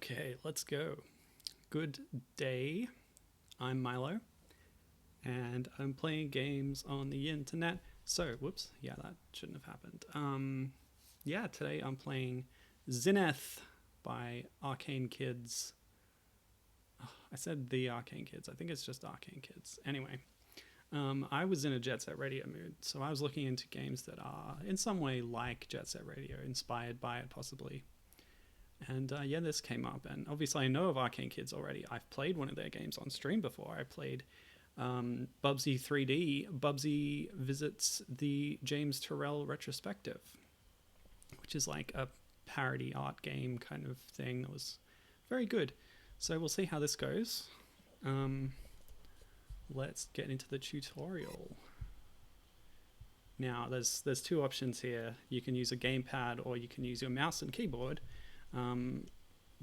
Okay, let's go. Good day. I'm Milo, and I'm playing games on the internet. So, whoops, yeah, that shouldn't have happened. Yeah, today I'm playing Zineth by Arcane Kids. Oh, I said the Arcane Kids. I think it's just Arcane Kids. Anyway, I was in a Jet Set Radio mood, so I was looking into games that are in some way like Jet Set Radio, inspired by it possibly. And yeah, this came up, and obviously I know of Arcane Kids already. I've played one of their games on stream before. I played Bubsy 3D. Bubsy visits the James Turrell retrospective, which is like a parody art game kind of thing that was very good. So we'll see how this goes. Let's get into the tutorial. Now, there's two options here. You can use a gamepad or you can use your mouse and keyboard.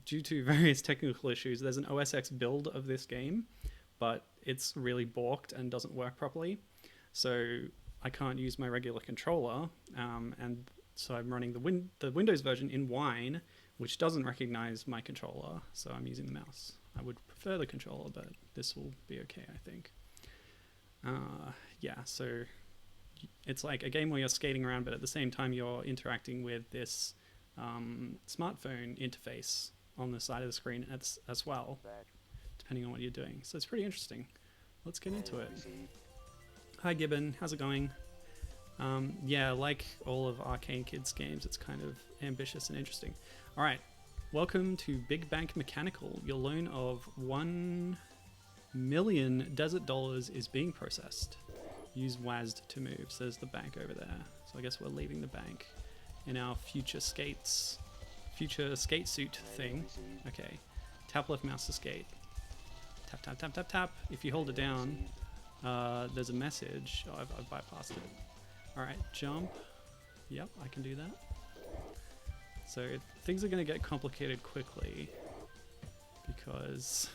Due to various technical issues, there's an OS X build of this game, but it's really balked and doesn't work properly. So I can't use my regular controller, and so I'm running the Windows version in Wine, which doesn't recognize my controller, so I'm using the mouse. I would prefer the controller, but this will be okay, I think. Yeah, so it's like a game where you're skating around, but at the same time you're interacting with this smartphone interface on the side of the screen as well, depending on what you're doing. So it's pretty interesting. Let's get into it. Hi Gibbon, how's it going? Yeah, like all of Arcane Kids games, it's kind of ambitious and interesting. Alright, welcome to Big Bank Mechanical. Your loan of 1 million desert dollars is being processed. Use WASD to move, says the bank over there. So I guess we're leaving the bank in our future skate suit thing. Okay, tap left mouse to skate. Tap, tap, tap, tap, tap. If you hold it down, there's a message. Oh, I've bypassed it. Alright, jump. Yep, I can do that. So things are going to get complicated quickly because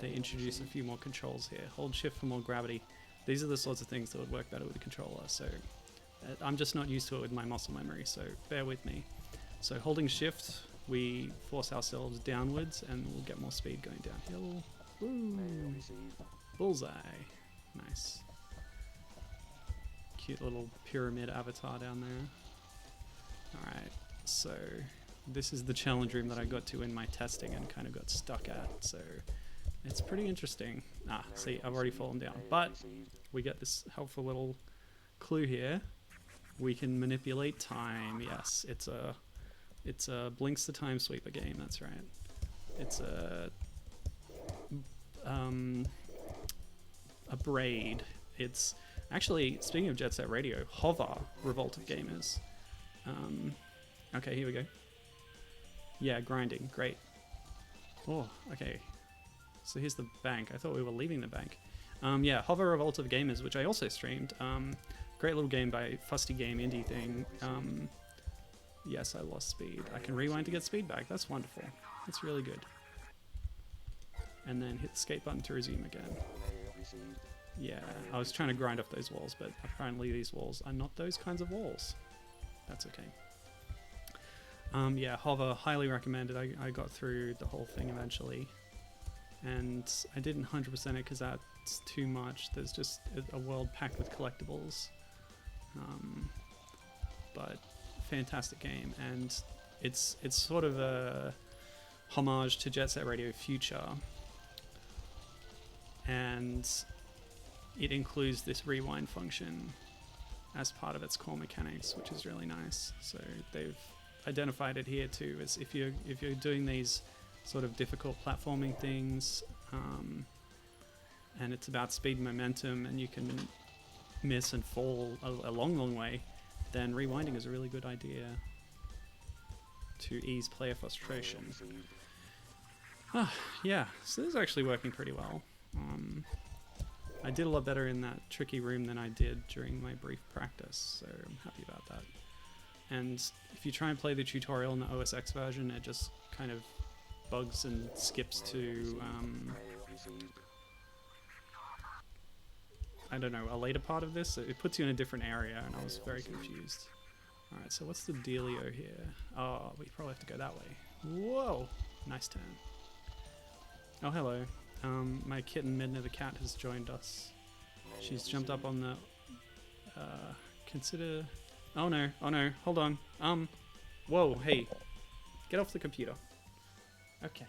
they introduce a few more controls here. Hold shift for more gravity. These are the sorts of things that would work better with a controller, so I'm just not used to it with my muscle memory, so bear with me. So holding shift, we force ourselves downwards and we'll get more speed going downhill. Woo! Bullseye. Nice. Cute little pyramid avatar down there. Alright, so this is the challenge room that I got to in my testing and kind of got stuck at, so it's pretty interesting. Ah, see, I've already fallen down. But we get this helpful little clue here. We can manipulate time. Yes, it's a Blinks the Time Sweeper game. That's right. It's a braid. It's actually, speaking of Jet Set Radio, Hover, Revolt of Gamers. Okay, here we go. Yeah, grinding. Great. Oh, okay. So here's the bank. I thought we were leaving the bank. Yeah, Hover, Revolt of Gamers, which I also streamed. Great little game by Fusty Game indie thing. Yes, I lost speed. I can rewind to get speed back. That's wonderful. That's really good. And then hit the skate button to resume again. Yeah, I was trying to grind off those walls, but apparently these walls are not those kinds of walls. That's okay. Yeah, Hover, highly recommended. I got through the whole thing eventually. And I didn't 100% it because that's too much. There's just a world packed with collectibles. But fantastic game, and it's sort of a homage to Jet Set Radio Future, and it includes this rewind function as part of its core mechanics, which is really nice. So they've identified it here too, as if you're doing these sort of difficult platforming things, and it's about speed and momentum, and you can miss and fall a long way, then rewinding is a really good idea to ease player frustration. Yeah, so this is actually working pretty well. I did a lot better in that tricky room than I did during my brief practice, so I'm happy about that. And if you try and play the tutorial in the OS X version, it just kind of bugs and skips to I don't know, a later part of this. It puts you in a different area, and I was very confused. Alright, so what's the dealio here? Oh, we probably have to go that way. Whoa! Nice turn. Oh, hello. My kitten Midna the cat has joined us. She's jumped up on the... consider... Oh no, hold on. Whoa, hey. Get off the computer. Okay.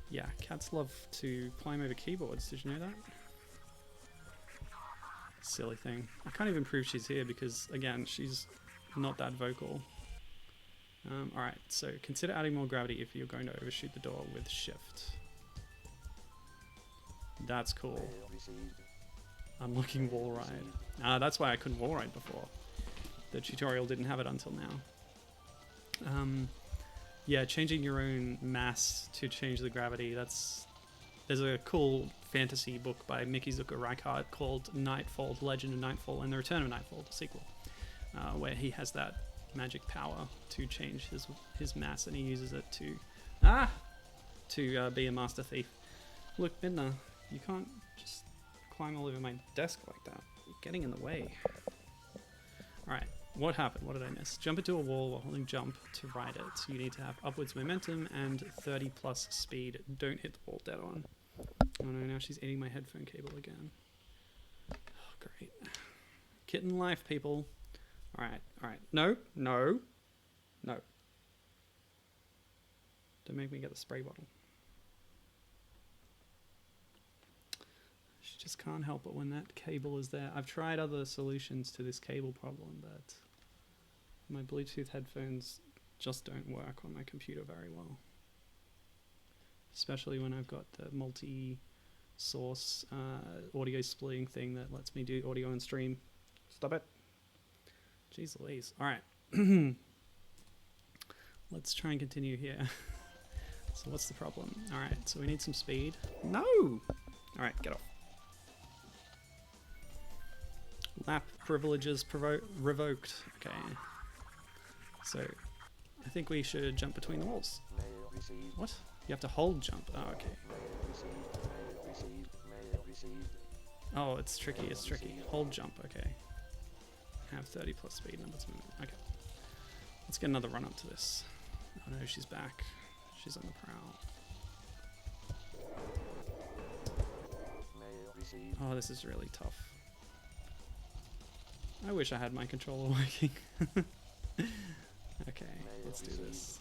Yeah, cats love to climb over keyboards, did you know that? Silly thing. I can't even prove she's here because, again, she's not that vocal. Alright, so consider adding more gravity if you're going to overshoot the door with shift. That's cool. Unlocking wall ride. That's why I couldn't wall ride before. The tutorial didn't have it until now. Yeah, changing your own mass to change the gravity, there's a cool fantasy book by Mickey Zucker Reichardt called Nightfall, The Legend of Nightfall, and The Return of Nightfall, the sequel, where he has that magic power to change his mass, and he uses it to be a master thief. Look, Midna, you can't just climb all over my desk like that. You're getting in the way. Alright, what happened? What did I miss? Jump into a wall while holding jump to ride it. You need to have upwards momentum and 30 plus speed. Don't hit the wall dead on. Oh no, now she's eating my headphone cable again. Oh, great. Kitten life, people. Alright. No. Don't make me get the spray bottle. She just can't help it when that cable is there. I've tried other solutions to this cable problem, but my Bluetooth headphones just don't work on my computer very well. Especially when I've got the multi-source audio splitting thing that lets me do audio and stream. Stop it. Jeez Louise. Alright. Let's try and continue here. So what's the problem? Alright, so we need some speed. No! Alright, get off. Lap privileges revoked. Okay. So, I think we should jump between the walls. What? You have to hold jump. Oh, okay. Oh, it's tricky, Hold jump, okay. Have 30 plus speed numbers movement. Okay. Let's get another run up to this. Oh no, she's back. She's on the prowl. Oh, this is really tough. I wish I had my controller working. Okay, let's do this.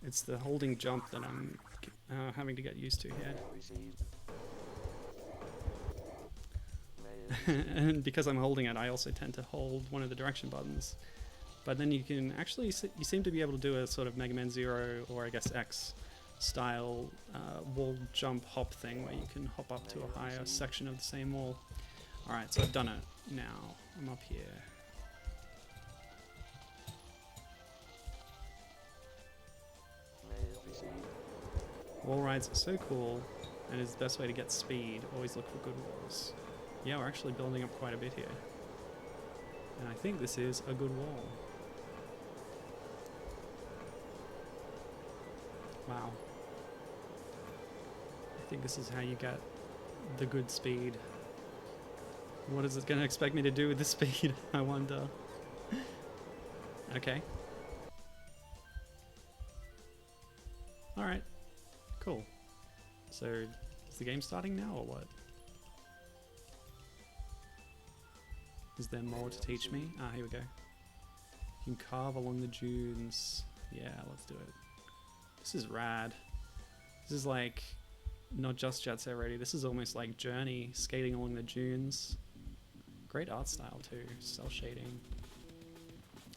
It's the holding jump that I'm having to get used to here. And because I'm holding it, I also tend to hold one of the direction buttons. But then you can actually, you seem to be able to do a sort of Mega Man Zero, or I guess X style wall jump hop thing where you can hop up to a higher section of the same wall. Alright, so I've done it. Now I'm up here. Wall rides are so cool, and is the best way to get speed. Always look for good walls. Yeah, we're actually building up quite a bit here. And I think this is a good wall. Wow. I think this is how you get the good speed. What is it going to expect me to do with the speed, I wonder? Okay. Alright. Cool. So, is the game starting now, or what? Is there more to teach me? Ah, here we go. You can carve along the dunes. Yeah, let's do it. This is rad. This is like, not just Jet Set Ready, this is almost like Journey, skating along the dunes. Great art style too, cell shading.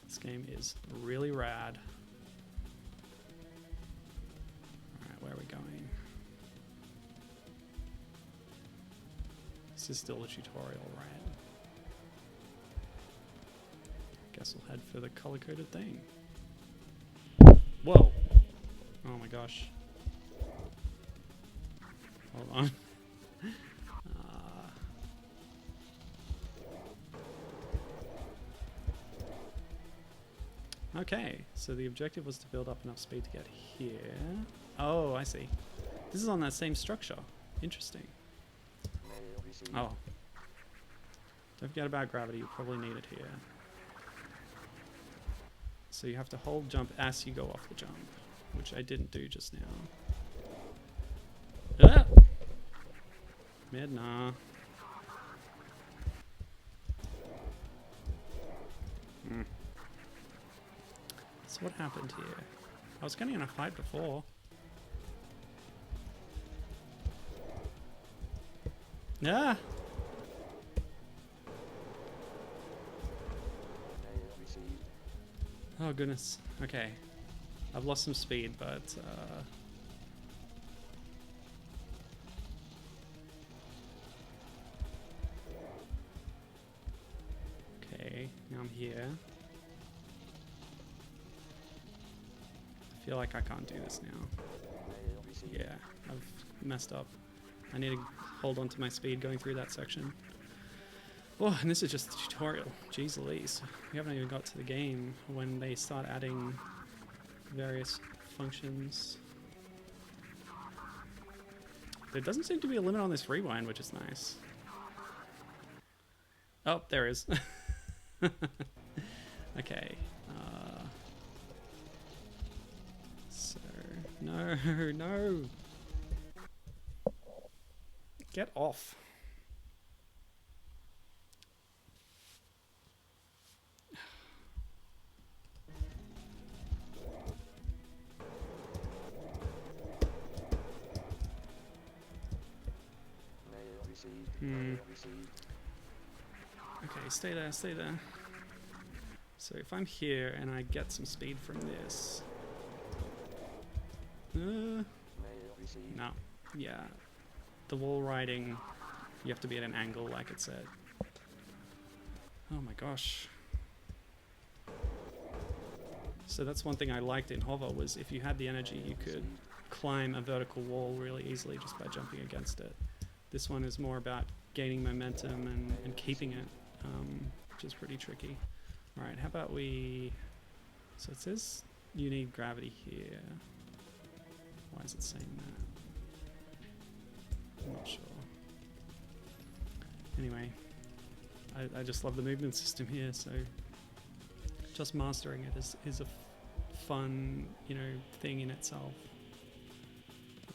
This game is really rad. Alright, where are we going? This is still a tutorial, right? Guess we'll head for the color-coded thing. Whoa! Oh my gosh. Hold on. Okay, so the objective was to build up enough speed to get here. Oh, I see. This is on that same structure. Interesting. Oh. Don't forget about gravity, you probably need it here. So you have to hold jump as you go off the jump, which I didn't do just now. Ah! Mid, nah. So what happened here? I was getting in a fight before. Ah! Oh goodness. Okay. I've lost some speed, but okay, now I'm here. I feel like I can't do this now. Yeah, I've messed up. I need to hold on to my speed going through that section. Oh, and this is just a tutorial. Jeez Louise. We haven't even got to the game when they start adding various functions. There doesn't seem to be a limit on this rewind, which is nice. Oh, there is. Okay. So, no, no. Get off. Okay, stay there, stay there. So if I'm here and I get some speed from this... no. Yeah. The wall riding, you have to be at an angle like it said. Oh my gosh. So that's one thing I liked in Hover, was if you had the energy you could climb a vertical wall really easily just by jumping against it. This one is more about gaining momentum and keeping it, which is pretty tricky. Alright, how about we... So it says you need gravity here. Why is it saying that? I'm not sure. Anyway, I just love the movement system here, so just mastering it is a fun, you know, thing in itself.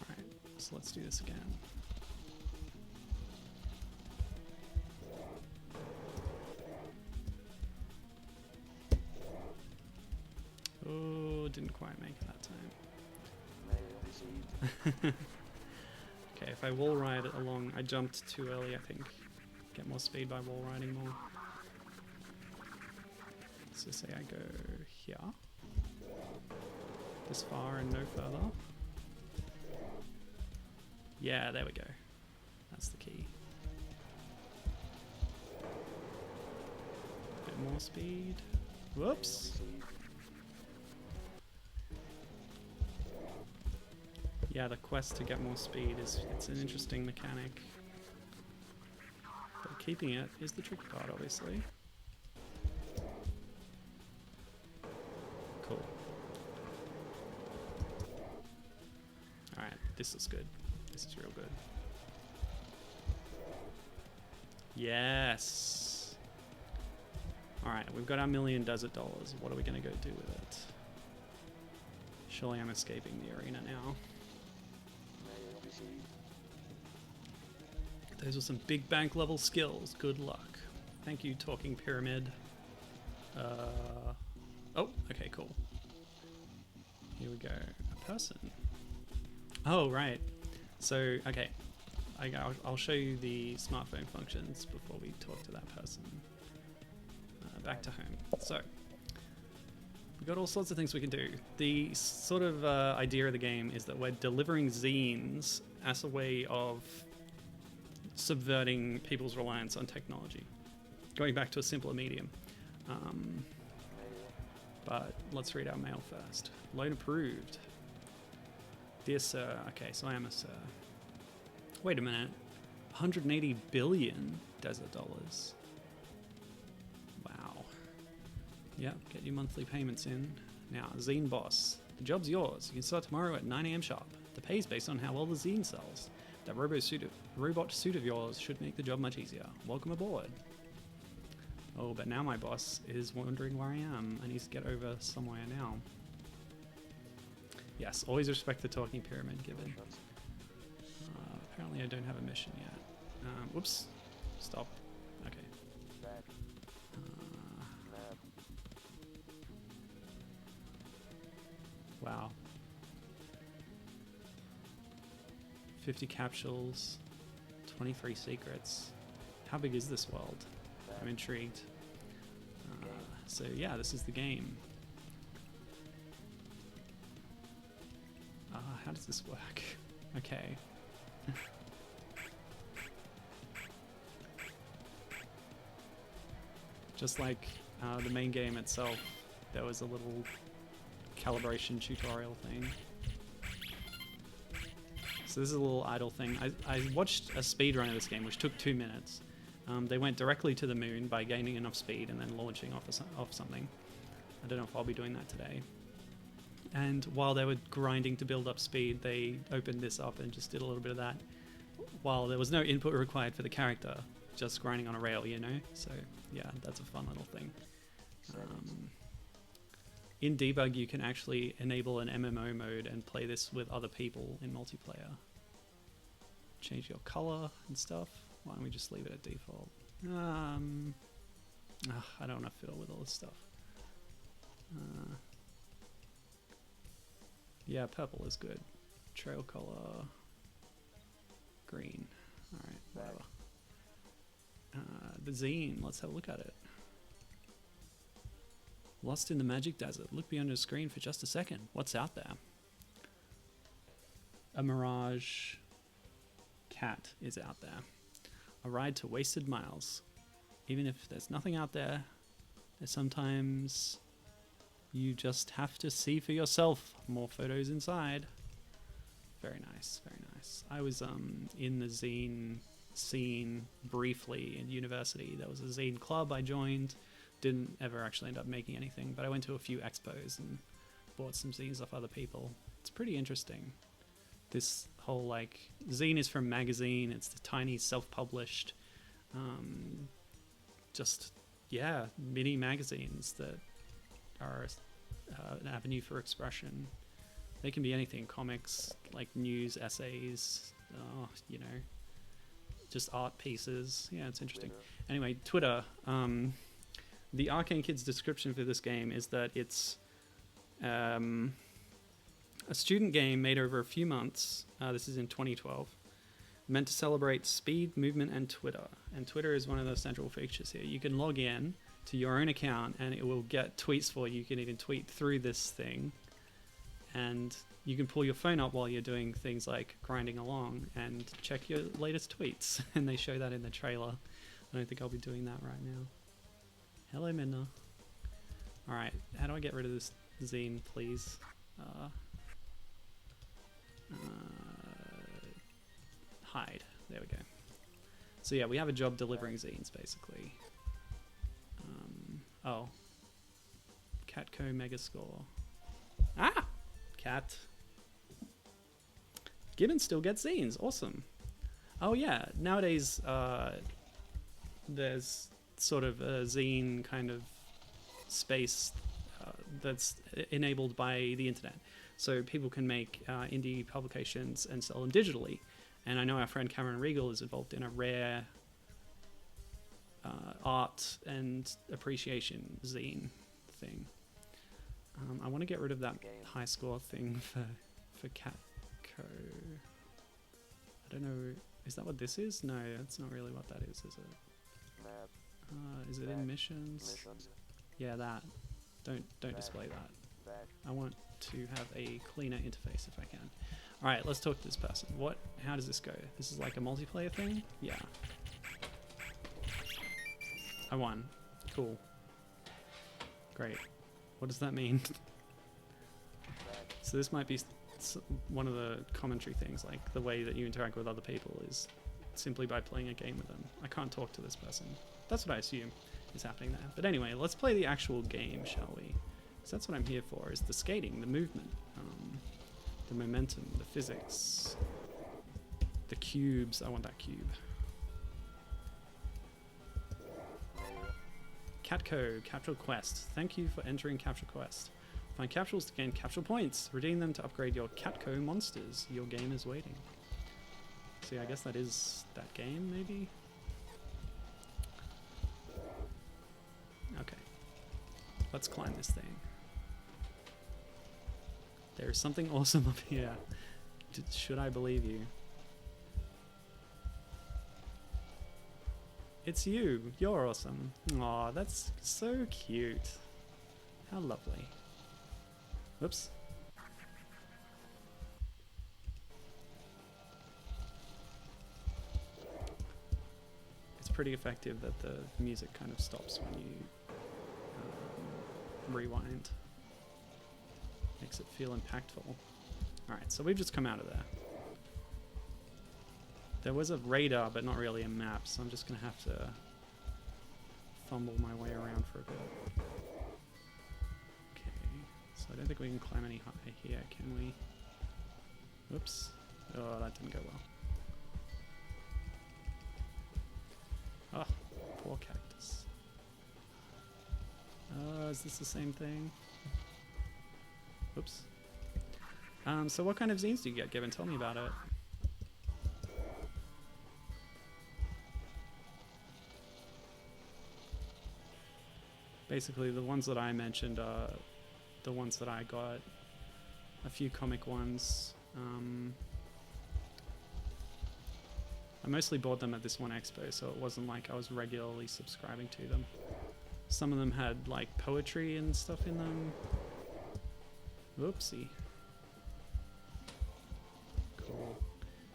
Alright, so let's do this again. Oh, didn't quite make it that time. Okay, if I wall ride along, I jumped too early, I think. Get more speed by wall riding more. So say I go here. This far and no further. Yeah, there we go. That's the key. Bit more speed. Whoops! Yeah, the quest to get more speed it's an interesting mechanic. But keeping it is the tricky part, obviously. Cool. Alright, this is good. This is real good. Yes! Alright, we've got our $1,000,000 desert dollars. What are we going to go do with it? Surely I'm escaping the arena now. Those are some big bank level skills. Good luck. Thank you, Talking Pyramid. Oh, okay, cool. Here we go. A person. Oh, right. So, okay. I'll show you the smartphone functions before we talk to that person. Back to home. So, we've got all sorts of things we can do. The sort of idea of the game is that we're delivering zines as a way of subverting people's reliance on technology, going back to a simpler medium. But let's read our mail first. Loan approved. Dear sir, okay, so I am a sir. Wait a minute, 180 billion desert dollars. Wow. Yep, get your monthly payments in. Now, Zine Boss. The job's yours. You can start tomorrow at 9 AM sharp. The pay's based on how well the zine sells. That robot suit of yours should make the job much easier. Welcome aboard. Oh, but now my boss is wondering where I am. I need to get over somewhere now. Yes, always respect the talking pyramid given. Apparently I don't have a mission yet. Whoops. Stop. Okay. Wow. 50 capsules. 23 secrets. How big is this world? I'm intrigued. So yeah, this is the game. How does this work? Okay. Just like the main game itself, there was a little calibration tutorial thing. So this is a little idle thing. I watched a speedrun of this game, which took 2 minutes. They went directly to the moon by gaining enough speed and then launching off something. I don't know if I'll be doing that today. And while they were grinding to build up speed, they opened this up and just did a little bit of that. While there was no input required for the character, just grinding on a rail, you know? So yeah, that's a fun little thing. In debug, you can actually enable an MMO mode and play this with other people in multiplayer. Change your color and stuff. Why don't we just leave it at default? I don't want to fiddle with all this stuff. Yeah, purple is good. Trail color. Green. Alright, whatever. The zine, let's have a look at it. Lost in the magic desert. Look beyond your screen for just a second. What's out there? A mirage cat is out there. A ride to wasted miles. Even if there's nothing out there, there's sometimes you just have to see for yourself. More photos inside. Very nice, very nice. I was in the zine scene briefly in university. There was a zine club I joined. Didn't ever actually end up making anything, but I went to a few expos and bought some zines off other people. It's pretty interesting. This whole, like, zine is from magazine. It's the tiny self-published, just, yeah, mini magazines that are an avenue for expression. They can be anything, comics, like news, essays, you know, just art pieces. Yeah, it's interesting. Anyway, Twitter. The Arcane Kids description for this game is that it's a student game made over a few months. This is in 2012. Meant to celebrate speed, movement, and Twitter. And Twitter is one of the central features here. You can log in to your own account and it will get tweets for you. You can even tweet through this thing. And you can pull your phone up while you're doing things like grinding along and check your latest tweets. And they show that in the trailer. I don't think I'll be doing that right now. Hello, Midna. Alright, how do I get rid of this zine, please? Hide. There we go. So yeah, we have a job delivering zines, basically. Oh. Catco Megascore. Ah! Cat. Gibbon still gets zines. Awesome. Oh yeah, nowadays there's sort of a zine kind of space that's enabled by the internet. So people can make indie publications and sell them digitally. And I know our friend Cameron Regal is involved in a rare art and appreciation zine thing. I want to get rid of that high score thing for Catco. I don't know, is that what this is? No, that's not really what that is it? Is it in missions? Yeah, that. Don't display that. I want to have a cleaner interface if I can. Alright, let's talk to this person. How does this go? This is like a multiplayer thing? Yeah. I won. Cool. Great. What does that mean? So this might be one of the commentary things, like the way that you interact with other people is simply by playing a game with them. I can't talk to this person. That's what I assume. is happening there. But anyway, let's play the actual game, shall we? Because that's what I'm here for, is the skating, the movement, the momentum, the physics, the cubes. I want that cube. Catco, Capsule Quest. Thank you for entering Capsule Quest. Find capsules to gain capsule points. Redeem them to upgrade your Catco monsters. Your game is waiting. See, I guess that is that game, maybe? Okay. Let's climb this thing. There's something awesome up here. Should I believe you? It's you. You're awesome. Aw, that's so cute. How lovely. Whoops. It's pretty effective that the music kind of stops when you rewind. Makes it feel impactful. Alright, so we've just come out of there. There was a radar, but not really a map, so I'm just going to have to fumble my way around for a bit. So I don't think we can climb any higher here, can we? Whoops. Oh, that didn't go well. Oh, poor cactus. Is this the same thing? Whoops. So what kind of zines do you get given? Tell me about it. Basically, the ones that I mentioned are the ones that I got. A few comic ones. I mostly bought them at this one expo, so it wasn't like I was regularly subscribing to them. Some of them had like poetry and stuff in them. Whoopsie. Cool.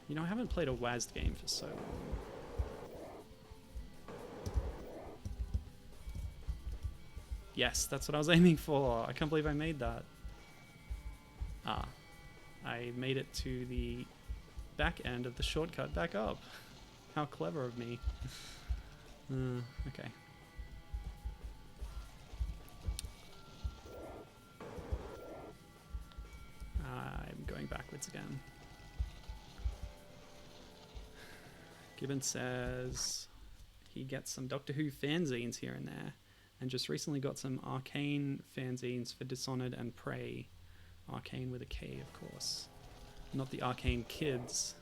You know, I haven't played a WASD game for so long. Yes, that's what I was aiming for. I can't believe I made that. Ah. I made it to the back end of the shortcut back up. How clever of me. Okay. I'm going backwards again. Gibbon says he gets some Doctor Who fanzines here and there, and just recently got some Arcane fanzines for Dishonored and Prey. Arcane with a K, of course. Not the Arcane Kids,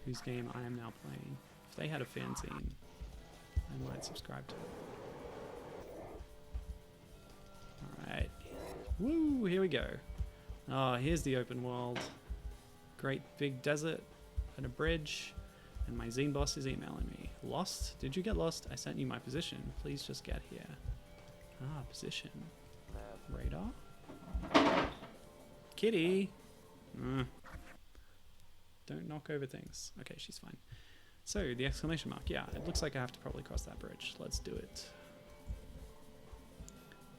whose game I am now playing. If they had a fanzine, I might subscribe to it. Alright. Woo! Here we go. Oh, here's the open world. Great big desert and a bridge. And my zine boss is emailing me. Lost? Did you get lost? I sent you my position. Please just get here. Ah, position. Radar? Kitty! Don't knock over things. Okay, she's fine. So, the exclamation mark. Yeah, it looks like I have to probably cross that bridge. Let's do it.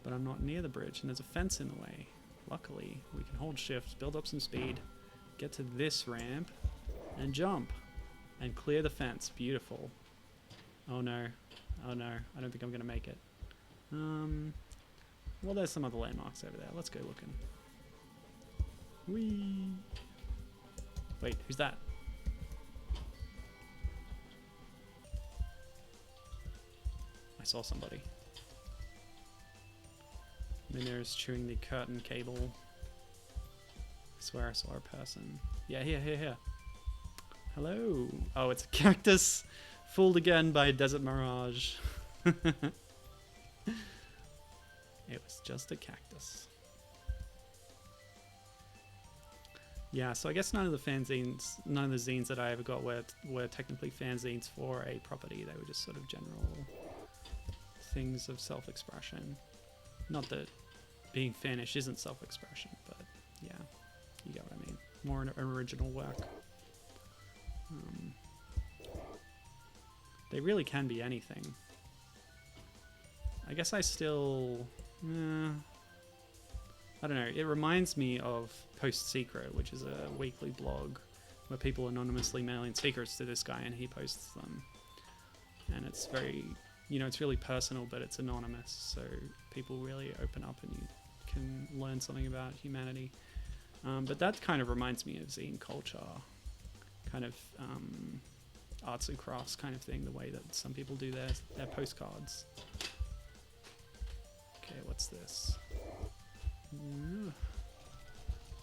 But I'm not near the bridge, and there's a fence in the way. Luckily, we can hold shift, build up some speed, get to this ramp, and jump. And clear the fence. Beautiful. Oh no. Oh no. I don't think I'm going to make it. Well, there's some other landmarks over there. Let's go looking. Whee! Wait, who's that? I saw somebody. Miner's chewing the curtain cable. I swear I saw a person. Yeah, here. Hello. Oh, it's a cactus. Fooled again by a desert mirage. It was just a cactus. Yeah, so I guess none of the zines that I ever got were technically fanzines for a property. They were just sort of general things of self-expression. Not that being fanish isn't self-expression, but yeah, you get what I mean. More an original work. They really can be anything. I guess I still... I don't know. It reminds me of Post Secret, which is a weekly blog where people anonymously mail in secrets to this guy and he posts them. And it's very it's really personal, but it's anonymous, so people really open up and you can learn something about humanity. But that kind of reminds me of zine culture, kind of arts and crafts kind of thing, the way that some people do their postcards. Okay, what's this?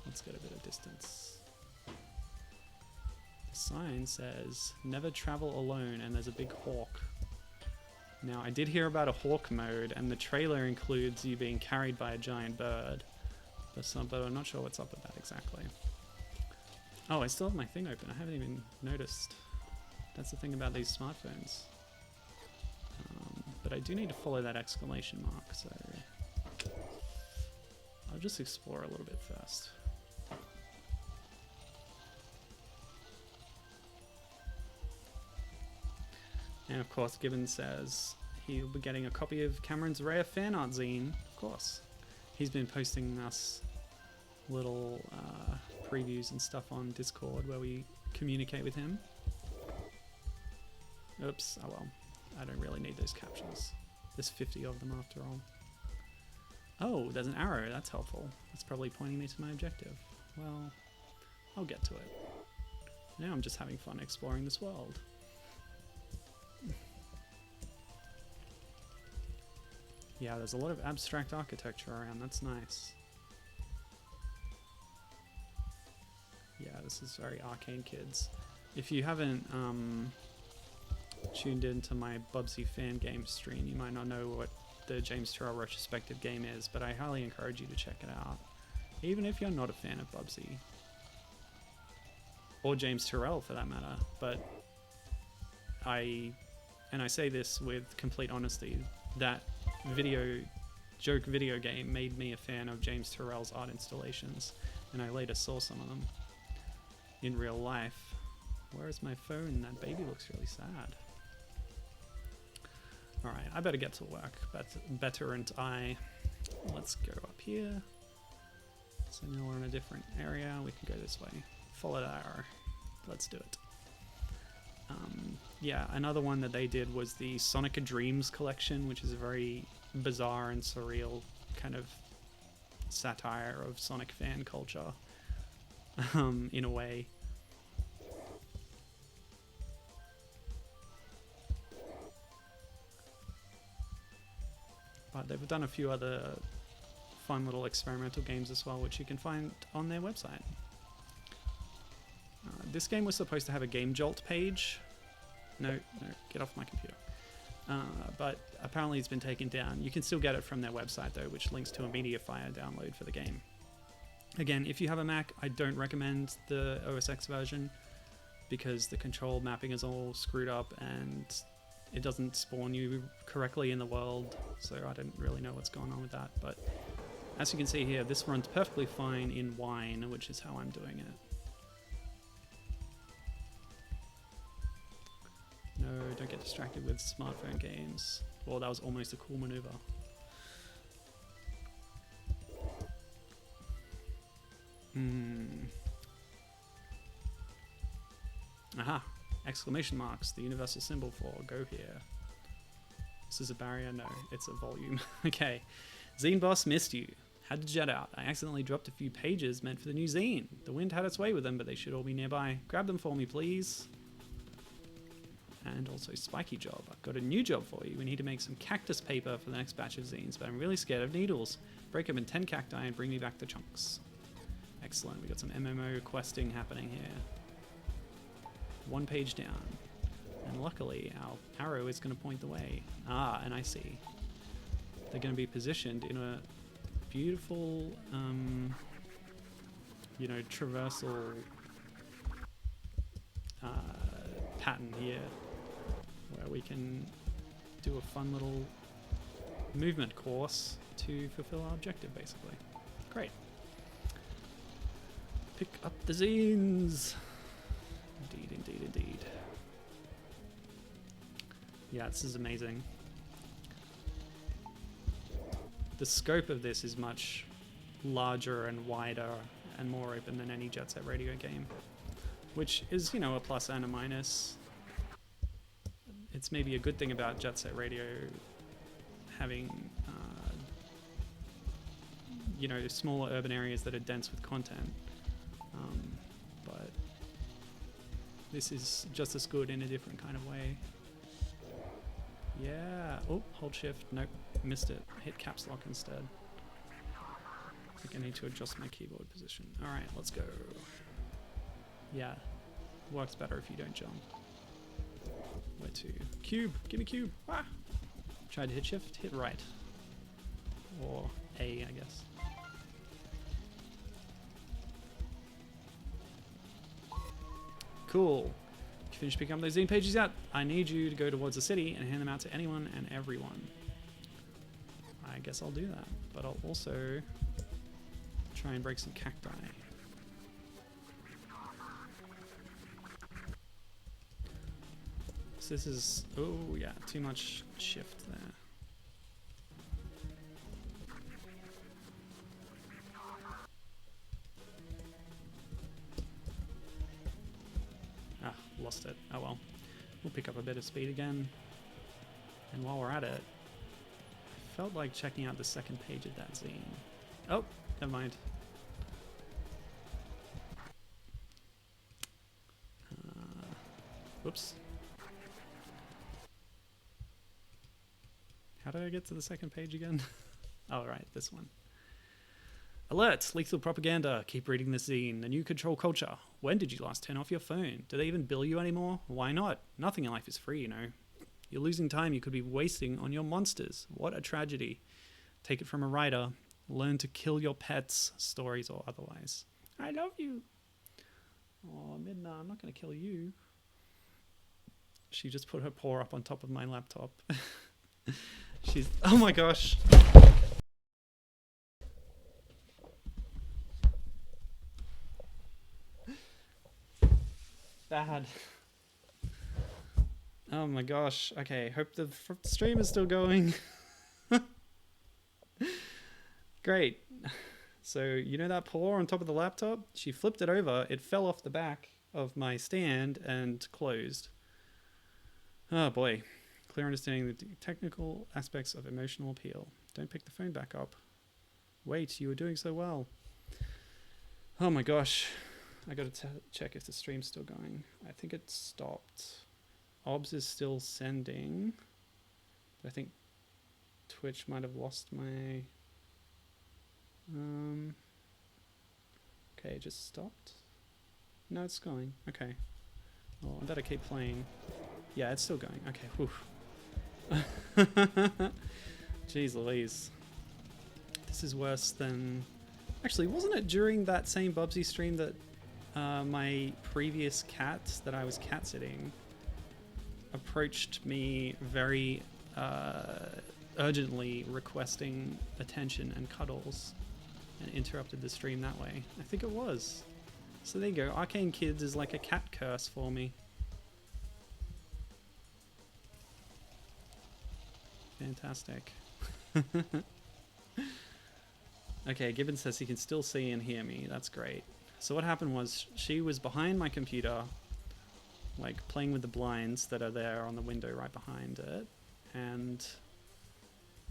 Let's get a bit of distance. The sign says, never travel alone, and there's a big hawk. Now, I did hear about a hawk mode, and the trailer includes you being carried by a giant bird. But I'm not sure what's up with that exactly. Oh, I still have my thing open. I haven't even noticed. That's the thing about these smartphones. But I do need to follow that exclamation mark, so I'll just explore a little bit first. And of course, Gibbon says he'll be getting a copy of Cameron's rare fan art zine. Of course. He's been posting us little previews and stuff on Discord where we communicate with him. Oops, oh well. I don't really need those captures. There's 50 of them after all. Oh, there's an arrow. That's helpful. That's probably pointing me to my objective. Well, I'll get to it. Now I'm just having fun exploring this world. Yeah, there's a lot of abstract architecture around. That's nice. Yeah, this is very Arcane Kids. If you haven't tuned into my Bubsy fan game stream, you might not know what the James Turrell retrospective game is, but I highly encourage you to check it out, even if you're not a fan of Bubsy. Or James Turrell for that matter, but I say this with complete honesty, that joke video game made me a fan of James Turrell's art installations, and I later saw some of them in real life. Where is my phone? That baby looks really sad. Alright, I better get to work. Betterant I. Let's go up here. So now we're in a different area. We can go this way. Follow that arrow. Let's do it. Yeah, another one that they did was the Sonic Dreams collection, which is a very bizarre and surreal kind of satire of Sonic fan culture, in a way. But they've done a few other fun little experimental games as well, which you can find on their website. This game was supposed to have a Game Jolt page. No, get off my computer. But apparently it's been taken down. You can still get it from their website though, which links to a MediaFire download for the game. Again, if you have a Mac, I don't recommend the OS X version because the control mapping is all screwed up and it doesn't spawn you correctly in the world, so I don't really know what's going on with that. But as you can see here, this runs perfectly fine in Wine, which is how I'm doing it. No, don't get distracted with smartphone games. Well, that was almost a cool maneuver. Aha! Exclamation marks, the universal symbol for go here. This is a barrier? No, it's a volume. Okay. Zine Boss missed you. Had to jet out. I accidentally dropped a few pages meant for the new zine. The wind had its way with them, but they should all be nearby. Grab them for me, please. And also Spiky Job. I've got a new job for you. We need to make some cactus paper for the next batch of zines, but I'm really scared of needles. Break them in 10 cacti and bring me back the chunks. Excellent. We got some MMO questing happening here. One page down. And luckily, our arrow is going to point the way. Ah, and I see. They're going to be positioned in a beautiful, traversal pattern here, where we can do a fun little movement course to fulfill our objective, basically. Great. Pick up the zines. Indeed, indeed, indeed. Yeah, this is amazing. The scope of this is much larger and wider and more open than any Jet Set Radio game, which is, a plus and a minus. it's maybe a good thing about Jet Set Radio having, you know, smaller urban areas that are dense with content. But this is just as good in a different kind of way. Yeah. Oh, hold shift. Nope, missed it. Hit caps lock instead. I think I need to adjust my keyboard position. All right, let's go. Yeah, works better if you don't jump. Where to? Cube. Give me cube. Ah. Tried to hit shift. Hit right. Or A, I guess. Cool. You finished picking up those zine pages yet? I need you to go towards the city and hand them out to anyone and everyone. I guess I'll do that, but I'll also try and break some cacti. So this is, oh yeah, too much shift there. Ah, lost it. Oh well. We'll pick up a bit of speed again. And while we're at it, I felt like checking out the second page of that zine. Oh, never mind. Whoops. How did I get to the second page again? Oh, right, this one. Alert! Lethal propaganda. Keep reading this zine. The new control culture. When did you last turn off your phone? Do they even bill you anymore? Why not? Nothing in life is free, you know. You're losing time you could be wasting on your monsters. What a tragedy. Take it from a writer. Learn to kill your pets, stories or otherwise. I love you. Oh, Midna, I'm not going to kill you. She just put her paw up on top of my laptop. She's... Oh my gosh. Bad. Oh my gosh. Okay, hope the stream is still going. Great. So, you know that paw on top of the laptop? She flipped it over. It fell off the back of my stand and closed. Oh boy. Clear understanding the technical aspects of emotional appeal. Don't pick the phone back up. Wait, you were doing so well. Oh my gosh. I gotta check if the stream's still going. I think it stopped. OBS is still sending. I think Twitch might have lost my... Okay, it just stopped. No, it's going. Okay. Well, I better keep playing. Yeah, it's still going. Okay, whew. Jeez Louise. This is worse than... Actually, wasn't it during that same Bubsy stream that my previous cat that I was cat sitting approached me very urgently requesting attention and cuddles and interrupted the stream that way? I think it was. So there you go. Arcane Kids is like a cat curse for me. Fantastic. Okay, Gibbon says he can still see and hear me. That's great. So what happened was she was behind my computer, like playing with the blinds that are there on the window right behind it, and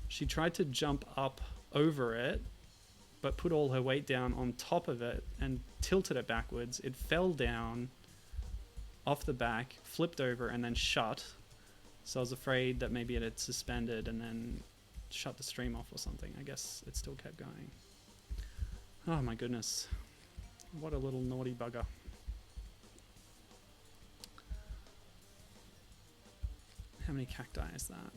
she tried to jump up over it, but put all her weight down on top of it and tilted it backwards. It fell down off the back, flipped over, and then shut. So I was afraid that maybe it had suspended and then shut the stream off or something. I guess it still kept going. Oh my goodness. What a little naughty bugger. How many cacti is that?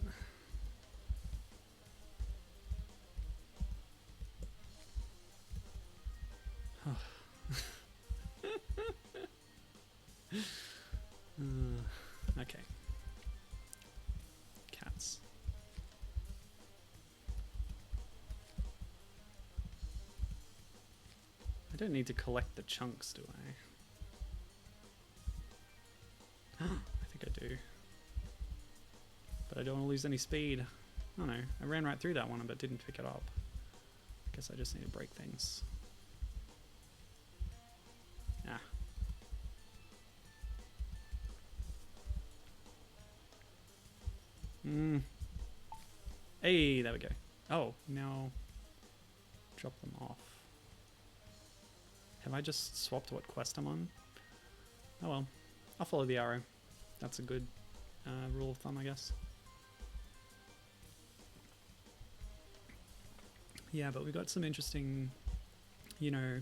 Okay. Cats. I don't need to collect the chunks, do I? I think I do. But I don't want to lose any speed. Oh no, I ran right through that one but didn't pick it up. I guess I just need to break things. Ah. Hey, there we go. Oh, now drop them off. Have I just swapped what quest I'm on? Oh well, I'll follow the arrow. That's a good rule of thumb, I guess. Yeah, but we've got some interesting, you know,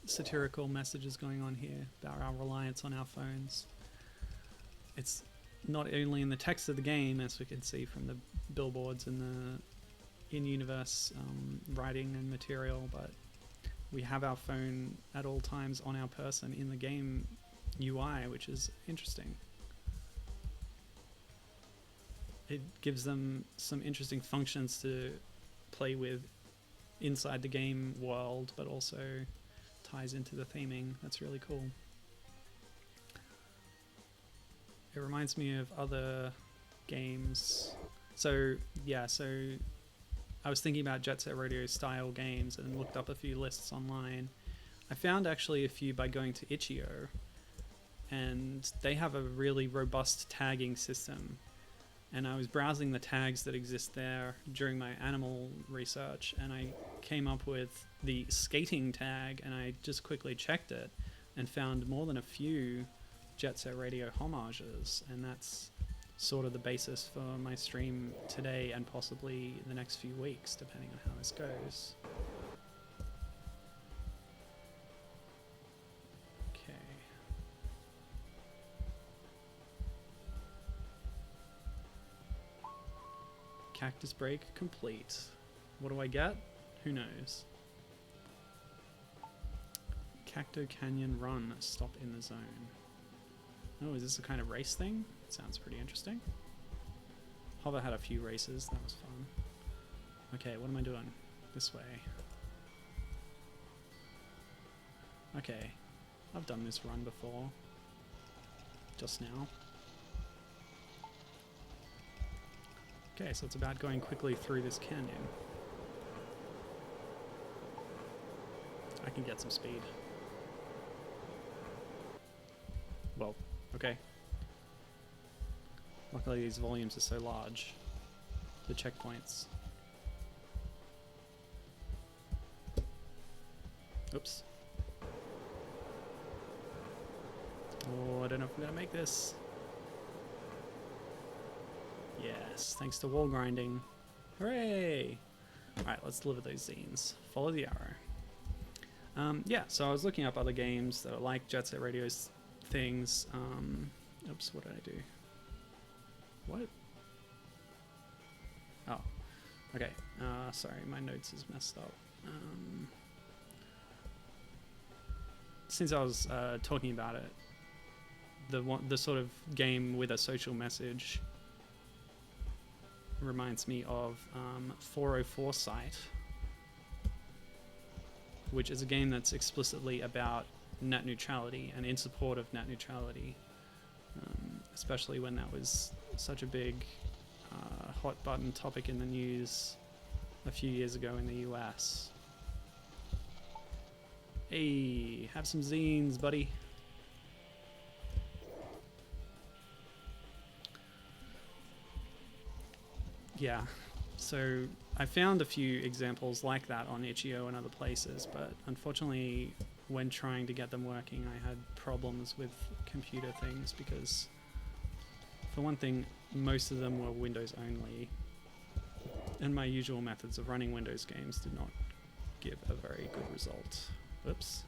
satirical messages going on here about our reliance on our phones. It's not only in the text of the game, as we can see from the billboards and the in-universe writing and material, but we have our phone at all times on our person in the game UI, which is interesting. It gives them some interesting functions to play with inside the game world, but also ties into the theming. That's really cool. It reminds me of other games. So yeah, so I was thinking about Jet Set Radio style games and looked up a few lists online. I found actually a few by going to Itch.io, and they have a really robust tagging system. And I was browsing the tags that exist there during my animal research, and I came up with the skating tag, and I just quickly checked it and found more than a few Jet Set Radio homages, and that's sort of the basis for my stream today and possibly the next few weeks, depending on how this goes. Okay. Cactus break complete. What do I get? Who knows? Cacto Canyon Run, stop in the zone. Oh, is this a kind of race thing? Sounds pretty interesting. Hover had a few races, that was fun. Okay, what am I doing? This way. Okay, I've done this run before. Just now. Okay, so it's about going quickly through this canyon. I can get some speed. Well, okay. Luckily these volumes are so large. The checkpoints. Oops. Oh, I don't know if I'm gonna make this. Yes, thanks to wall grinding. Hooray! Alright, let's deliver those zines. Follow the arrow. Yeah, so I was looking up other games that are like Jet Set Radio's things. Oops, what did I do? What? Oh, okay. Sorry, my notes is messed up. Since I was talking about it, the sort of game with a social message reminds me of 404 Site, which is a game that's explicitly about net neutrality and in support of net neutrality, especially when that was such a big hot button topic in the news a few years ago in the US. Hey, have some zines, buddy. Yeah, so I found a few examples like that on Itch.io and other places, but unfortunately when trying to get them working I had problems with computer things because, for one thing, most of them were Windows only, and my usual methods of running Windows games did not give a very good result. Oops.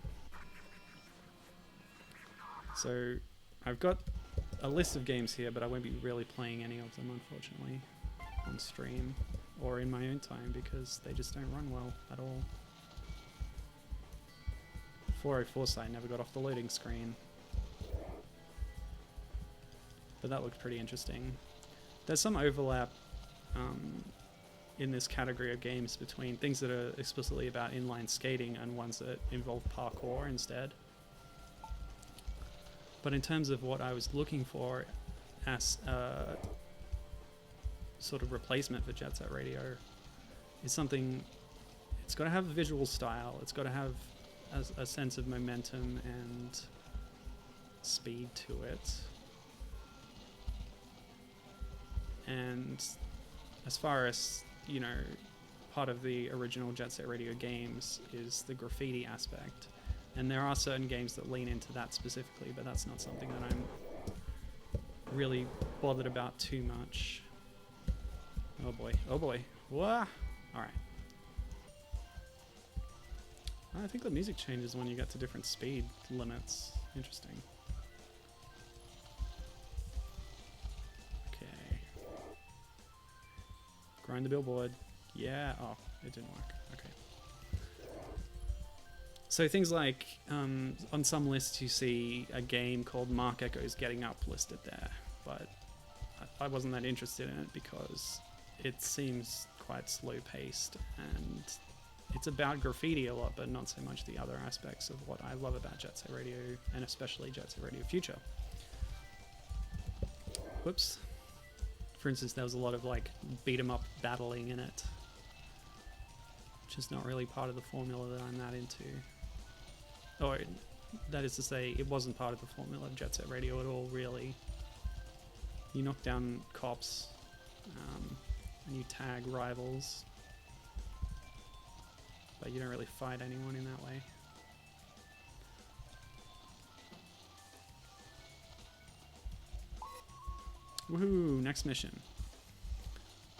So I've got a list of games here, but I won't be really playing any of them, unfortunately, on stream or in my own time because they just don't run well at all. 404 Site never got off the loading screen. But that looked pretty interesting. There's some overlap in this category of games between things that are explicitly about inline skating and ones that involve parkour instead. But in terms of what I was looking for as a sort of replacement for Jet Set Radio, is something, it's got to have a visual style, it's got to have a sense of momentum and speed to it. And as far as, you know, part of the original Jet Set Radio games is the graffiti aspect. And there are certain games that lean into that specifically, but that's not something that I'm really bothered about too much. Oh boy, oh boy. Wah! Alright. I think the music changes when you get to different speed limits. Interesting. Okay. Grind the billboard. Yeah. Oh, it didn't work. Okay. So things like, on some lists you see a game called Mark Echoes Getting Up listed there, but I wasn't that interested in it because it seems quite slow paced and it's about graffiti a lot, but not so much the other aspects of what I love about Jet Set Radio, and especially Jet Set Radio Future. Whoops. For instance, there was a lot of like beat 'em up battling in it, which is not really part of the formula that I'm that into. Or, that is to say, it wasn't part of the formula of Jet Set Radio at all, really. You knock down cops, and you tag rivals, but you don't really fight anyone in that way. Woohoo, next mission.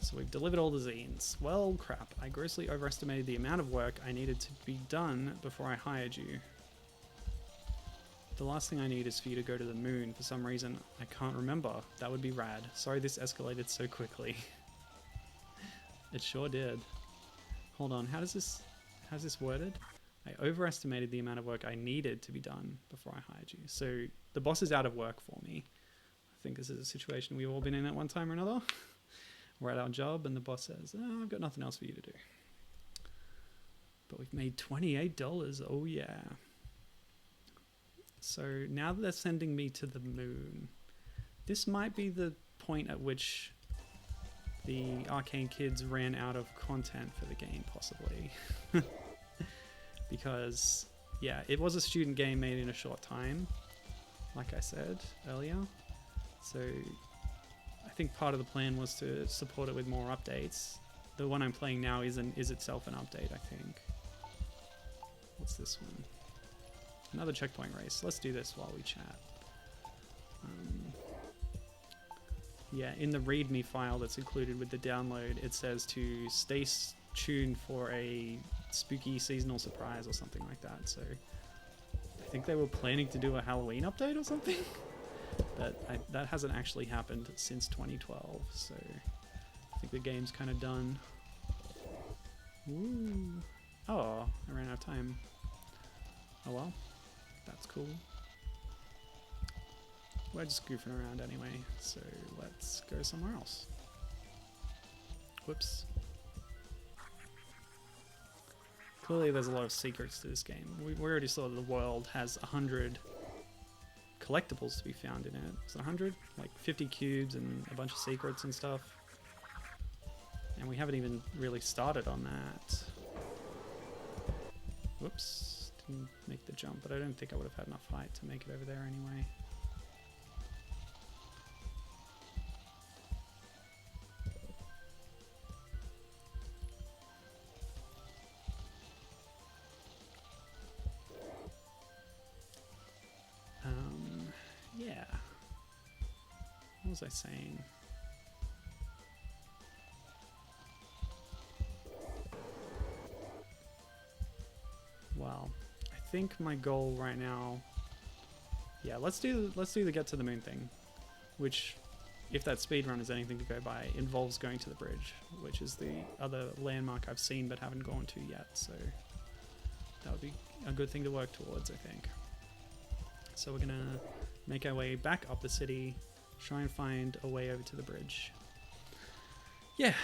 So we've delivered all the zines. Well, crap, I grossly overestimated the amount of work I needed to be done before I hired you. The last thing I need is for you to go to the moon. For some reason, I can't remember. That would be rad. Sorry this escalated so quickly. It sure did. Hold on, how's this worded? I overestimated the amount of work I needed to be done before I hired you. So the boss is out of work for me. I think this is a situation we've all been in at one time or another. We're at our job and the boss says, oh, I've got nothing else for you to do. But we've made $28. Oh yeah. So now that they're sending me to the moon, this might be the point at which the Arcane kids ran out of content for the game, possibly. Because, yeah, it was a student game made in a short time, like I said earlier. So I think part of the plan was to support it with more updates. The one I'm playing now is itself an update, I think. What's this one? Another checkpoint race. Let's do this while we chat. Yeah, in the README file that's included with the download, it says to stay tuned for a spooky seasonal surprise or something like that. So I think they were planning to do a Halloween update or something. But that hasn't actually happened since 2012. So I think the game's kind of done. Ooh. Oh, I ran out of time. Oh well. That's cool. We're just goofing around anyway, so let's go somewhere else. Whoops. Clearly there's a lot of secrets to this game. We already saw that the world has 100 collectibles to be found in it. Is it 100? Like 50 cubes and a bunch of secrets and stuff. And we haven't even really started on that. Whoops. Didn't make the jump, but I don't think I would have had enough height to make it over there anyway. Yeah. What was I saying? Well, I think my goal right now, yeah, let's do the get to the moon thing, which, if that speedrun is anything to go by, involves going to the bridge, which is the other landmark I've seen but haven't gone to yet, so that would be a good thing to work towards, I think. So we're gonna make our way back up the city, try and find a way over to the bridge. Yeah,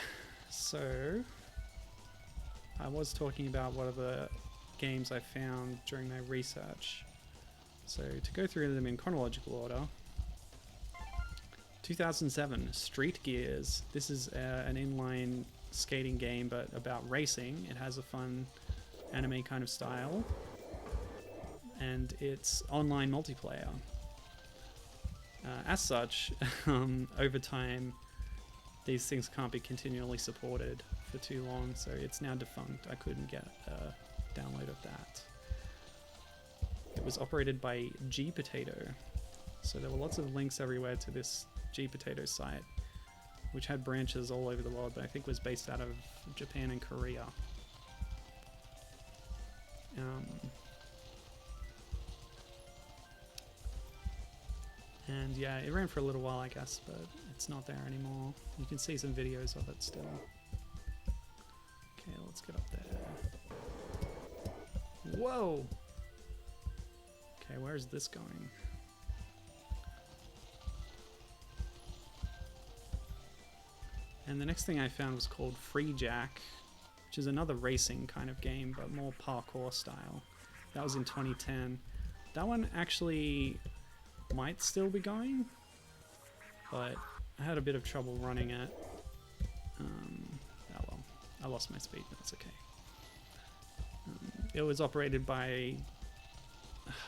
so I was talking about what are the games I found during my research. So to go through them in chronological order, 2007, Street Gears. This is an inline skating game, but about racing. It has a fun anime kind of style, and it's online multiplayer. As such, over time, these things can't be continually supported for too long, so it's now defunct. I couldn't get a download of that. It was operated by G-Potato, so there were lots of links everywhere to this G-Potato site, which had branches all over the world, but I think was based out of Japan and Korea. And yeah, it ran for a little while, I guess, but it's not there anymore. You can see some videos of it still. Okay, let's get up there. Whoa! Okay, where is this going? And the next thing I found was called Free Jack, which is another racing kind of game, but more parkour style. That was in 2010. That one actually might still be going, but I had a bit of trouble running it. Oh well, I lost my speed, but that's okay. It was operated by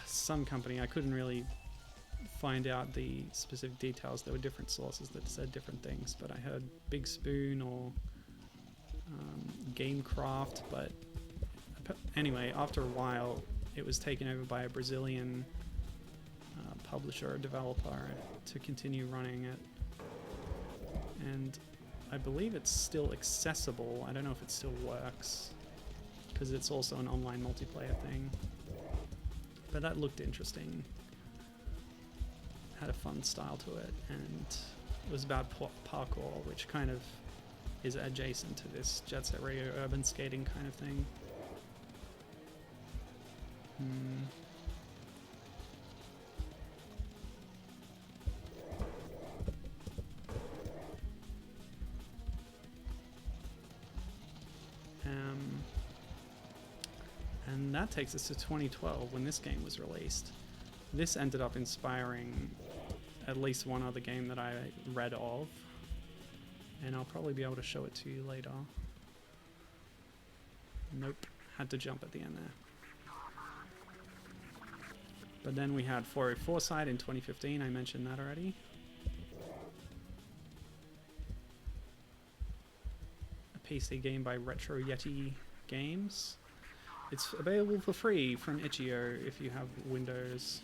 some company. I couldn't really find out the specific details. There were different sources that said different things, but I heard Big Spoon or Gamecraft, but anyway, after a while it was taken over by a Brazilian publisher or developer to continue running it, and I believe it's still accessible. I don't know if it still works because it's also an online multiplayer thing, but that looked interesting. Had a fun style to it, and it was about parkour, which kind of is adjacent to this Jet Set Radio urban skating kind of thing. And that takes us to 2012 when this game was released. This ended up inspiring at least one other game that I read of, and I'll probably be able to show it to you later. Nope, had to jump at the end there. But then we had 404 Side in 2015, I mentioned that already. A PC game by Retro Yeti Games. It's available for free from itch.io if you have Windows.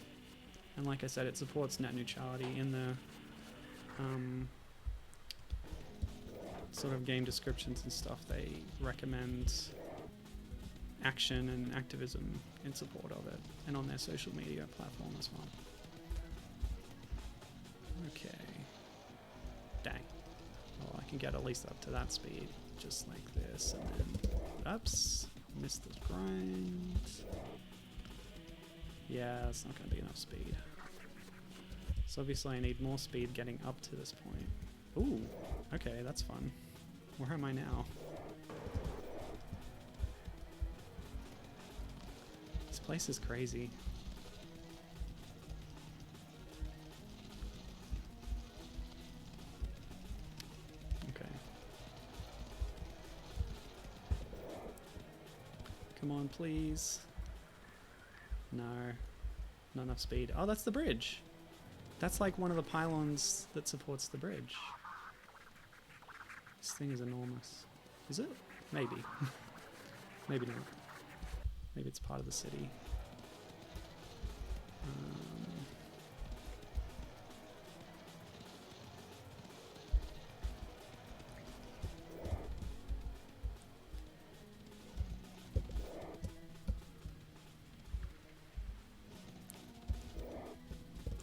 And like I said, it supports net neutrality. In the sort of game descriptions and stuff, they recommend action and activism in support of it, and on their social media platform as well. Okay. Dang. Well, I can get at least up to that speed, just like this, and then... Oops. Missed the grind. Yeah, that's not going to be enough speed. So obviously I need more speed getting up to this point. Ooh, okay, that's fun. Where am I now? This place is crazy. Okay. Come on, please. No. Not enough speed. Oh, that's the bridge. That's like one of the pylons that supports the bridge. This thing is enormous. Is it? Maybe. Maybe not. Maybe it's part of the city.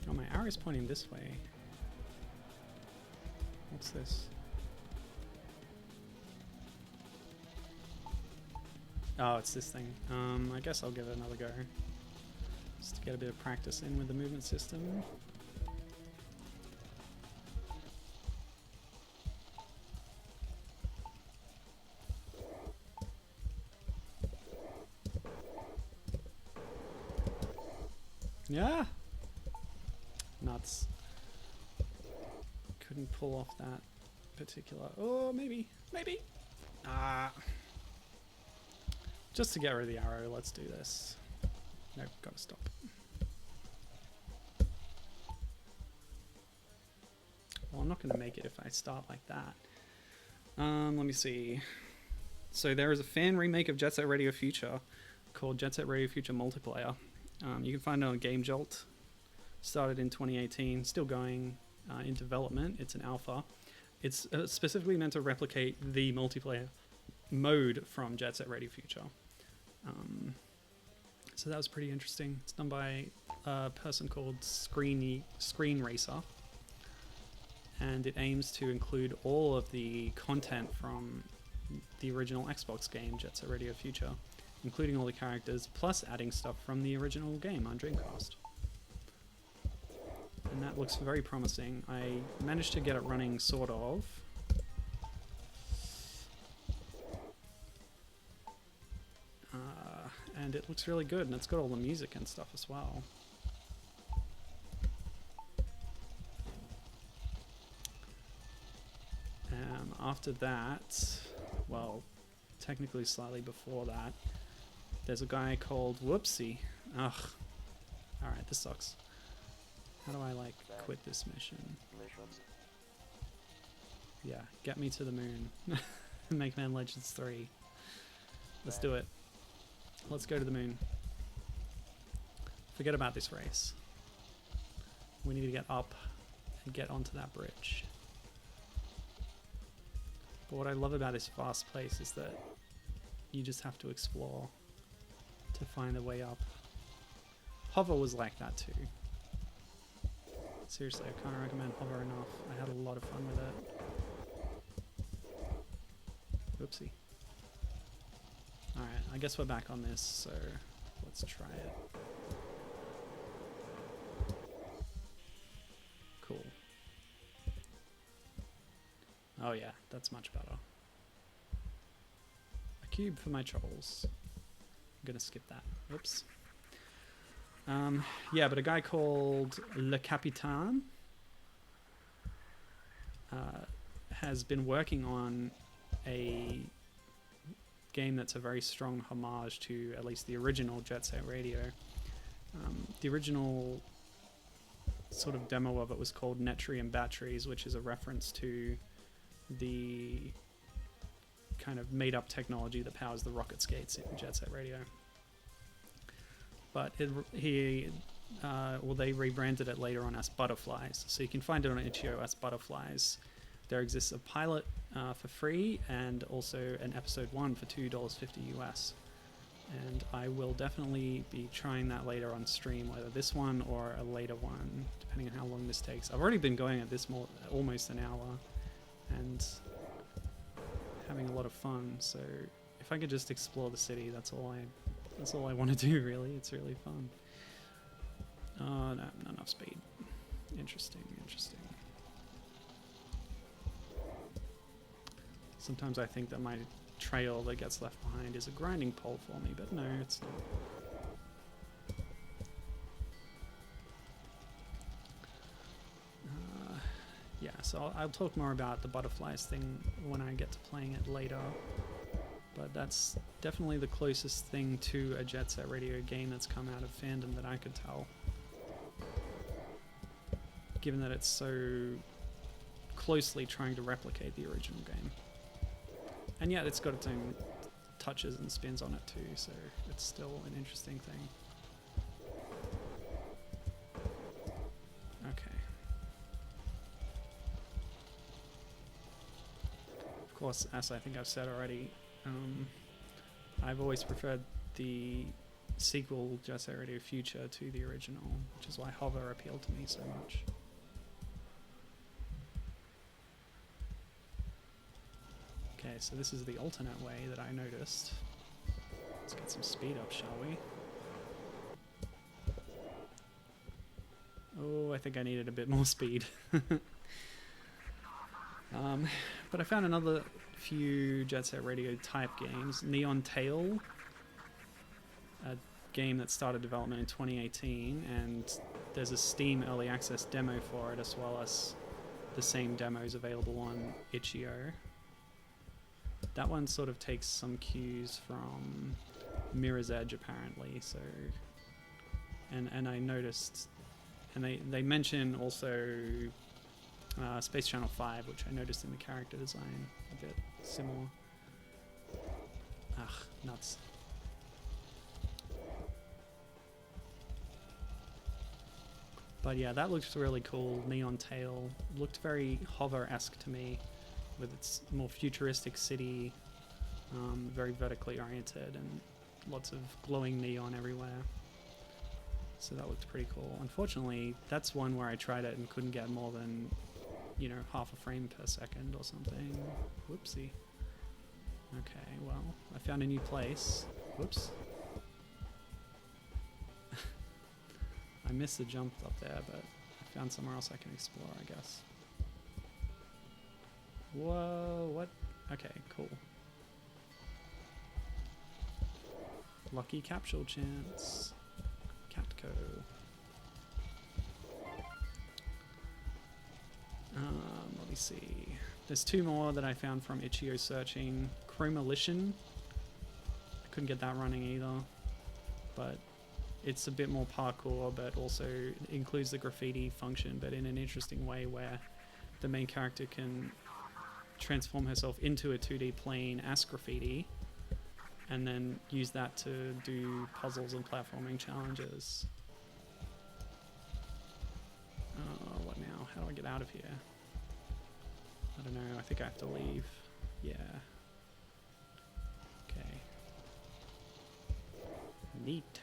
Oh, my arrow is pointing this way. What's this? Oh, it's this thing. I guess I'll give it another go. Just to get a bit of practice in with the movement system. Yeah! Nuts. Couldn't pull off that particular... Oh, maybe. Maybe! Ah. Just to get rid of the arrow, let's do this. Nope, gotta stop. Well, I'm not gonna make it if I start like that. Let me see. So there is a fan remake of Jet Set Radio Future called Jet Set Radio Future Multiplayer. You can find it on Game Jolt. Started in 2018, still going in development. It's an alpha. It's specifically meant to replicate the multiplayer mode from Jet Set Radio Future. So that was pretty interesting. It's done by a person called Screen Racer, and it aims to include all of the content from the original Xbox game Jet Set Radio Future, including all the characters, plus adding stuff from the original game on Dreamcast. And that looks very promising. I managed to get it running, sort of. And it looks really good, and it's got all the music and stuff as well. After that, well, technically slightly before that, there's a guy called Whoopsie. Ugh. Alright, this sucks. How do I, like, quit this mission? Yeah, get me to the moon. Make Man Legends 3. Let's do it. Let's go to the moon. Forget about this race. We need to get up and get onto that bridge. But what I love about this vast place is that you just have to explore to find a way up. Hover was like that too. Seriously, I can't recommend Hover enough. I had a lot of fun with it. Oopsie. Alright, I guess we're back on this, so let's try it. Cool. Oh yeah, that's much better. A cube for my trolls. I'm gonna skip that. Oops. Yeah, but a guy called Le Capitan has been working on a game that's a very strong homage to at least the original Jet Set Radio. The original sort of demo of it was called Netrium Batteries, which is a reference to the kind of made-up technology that powers the rocket skates in Jet Set Radio. But they rebranded it later on as Butterflies. So you can find it on itch.io as Butterflies. There exists a pilot for free and also an episode 1 for $2.50 US. And I will definitely be trying that later on stream, whether this one or a later one, depending on how long this takes. I've already been going at this almost an hour and having a lot of fun. So if I could just explore the city, that's all I want to do, really. It's really fun. Oh, no, not enough speed. Interesting. Sometimes I think that my trail that gets left behind is a grinding pole for me, but no, it's not. Yeah, so I'll talk more about the Butterflies thing when I get to playing it later. But that's definitely the closest thing to a Jet Set Radio game that's come out of fandom that I could tell. Given that it's so closely trying to replicate the original game. And yet it's got its own touches and spins on it too, so it's still an interesting thing. Okay. Of course, as I think I've said already, I've always preferred the sequel Jet Set Radio Future to the original, which is why Hover appealed to me so much. Okay, so this is the alternate way that I noticed. Let's get some speed up, shall we? Oh, I think I needed a bit more speed. But I found another few Jet Set Radio type games. Neon Tail, a game that started development in 2018, and there's a Steam Early Access demo for it, as well as the same demos available on itch.io. That one sort of takes some cues from Mirror's Edge, apparently. So, and I noticed, and they mention also Space Channel 5, which I noticed in the character design a bit similar. Ugh, nuts. But yeah, that looks really cool. Neon Tail looked very Hover-esque to me, with its more futuristic city, very vertically oriented, and lots of glowing neon everywhere. So that looked pretty cool. Unfortunately, that's one where I tried it and couldn't get more than, you know, half a frame per second or something. Whoopsie. Okay, well, I found a new place. Whoops. I missed the jump up there, but I found somewhere else I can explore, I guess. Whoa, what? Okay, cool. Lucky capsule chance. Catco. Let me see. There's two more that I found from Itch.io searching. Chromolition. I couldn't get that running either, but it's a bit more parkour, but also includes the graffiti function, but in an interesting way where the main character can transform herself into a 2D plane as graffiti and then use that to do puzzles and platforming challenges. What now? How do I get out of here? I don't know. I think I have to leave. Yeah. Okay. Neat.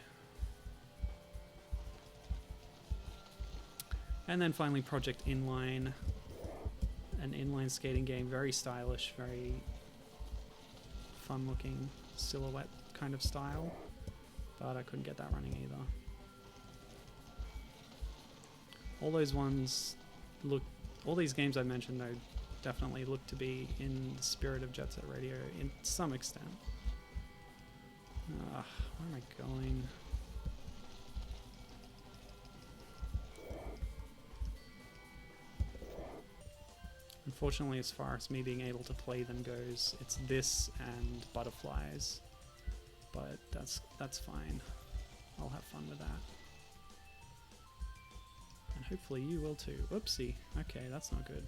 And then finally Project Inline, an inline skating game, very stylish, very fun looking silhouette kind of style, but I couldn't get that running either. All those ones look, all these games I mentioned though definitely look to be in the spirit of Jet Set Radio in some extent. Where am I going? Unfortunately, as far as me being able to play them goes, it's this and butterflies, but that's fine. I'll have fun with that. And hopefully you will too. Whoopsie. Okay, that's not good.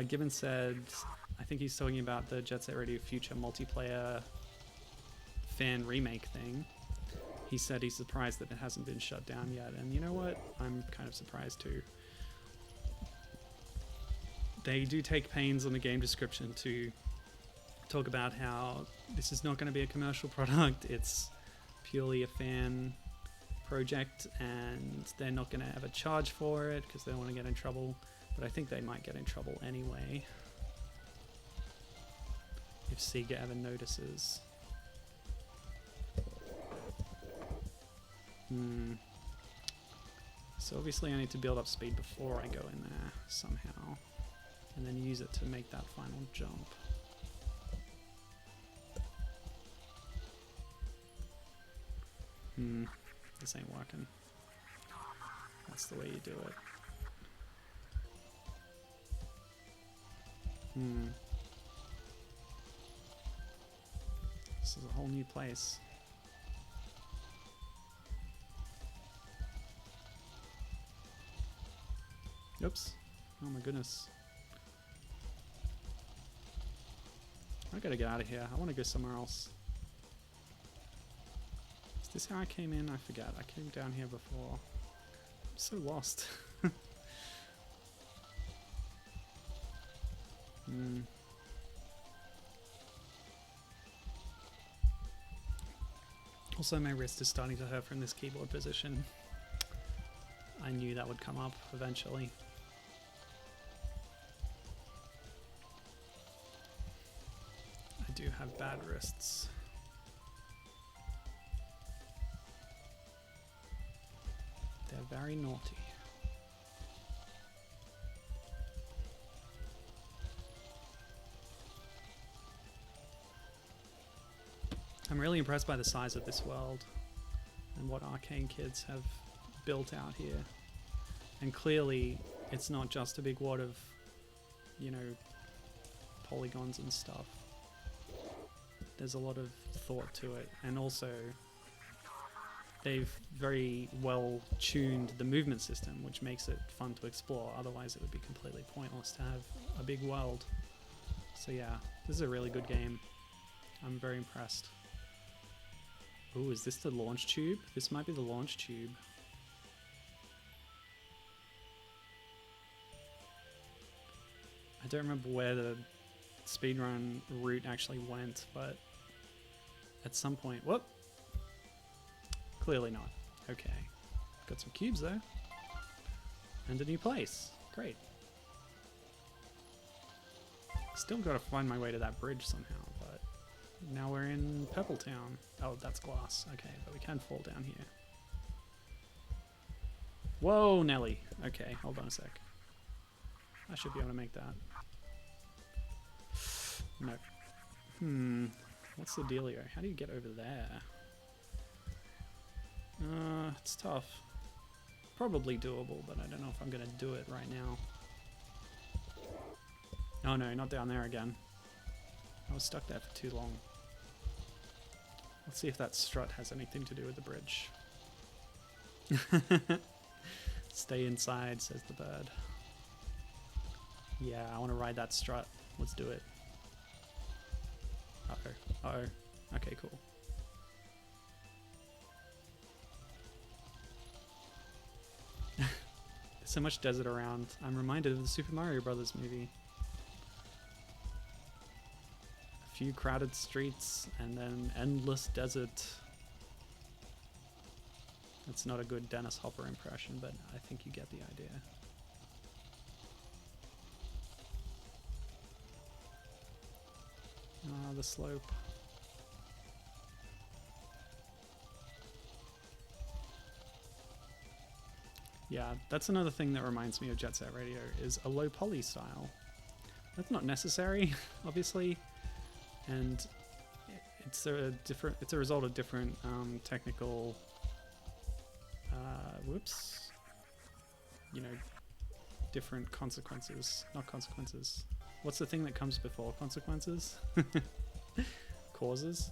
Gibbon said, I think he's talking about the Jet Set Radio Future multiplayer fan remake thing. He said he's surprised that it hasn't been shut down yet, and you know what? I'm kind of surprised too. They do take pains on the game description to talk about how this is not going to be a commercial product, it's purely a fan project, and they're not going to ever charge for it because they don't want to get in trouble, but I think they might get in trouble anyway if Sega ever notices. So obviously I need to build up speed before I go in there somehow, and then use it to make that final jump. This ain't working. That's the way you do it. This is a whole new place. Oops. Oh my goodness. I gotta get out of here. I want to go somewhere else. Is this how I came in? I forget. I came down here before. I'm so lost. Also, my wrist is starting to hurt from this keyboard position. I knew that would come up eventually. I do have bad wrists. They're very naughty. I'm really impressed by the size of this world and what Arcane Kids have built out here. And clearly it's not just a big wad of, you know, polygons and stuff. There's a lot of thought to it, and also they've very well tuned the movement system, which makes it fun to explore. Otherwise, it would be completely pointless to have a big world. So yeah, this is a really good game. I'm very impressed. Ooh, is this the launch tube? This might be the launch tube. I don't remember where the speedrun route actually went, but at some point... Whoop! Clearly not. Okay. Got some cubes though. And a new place. Great. Still gotta find my way to that bridge somehow, but now we're in Purple Town. Oh, that's glass. Okay, but we can fall down here. Whoa, Nelly. Okay, hold on a sec. I should be able to make that. No. What's the dealio? How do you get over there? It's tough. Probably doable, but I don't know if I'm gonna do it right now. Oh no, not down there again. I was stuck there for too long. Let's see if that strut has anything to do with the bridge. Stay inside, says the bird. Yeah, I want to ride that strut. Let's do it. Uh-oh. Uh-oh. Okay, cool. There's so much desert around. I'm reminded of the Super Mario Brothers movie. A few crowded streets and then endless desert. That's not a good Dennis Hopper impression, but I think you get the idea. Ah, the slope. Yeah, that's another thing that reminds me of Jet Set Radio, is a low poly style. That's not necessary, obviously, and it's a result of different technical different consequences. Not consequences. What's the thing that comes before consequences? Causes.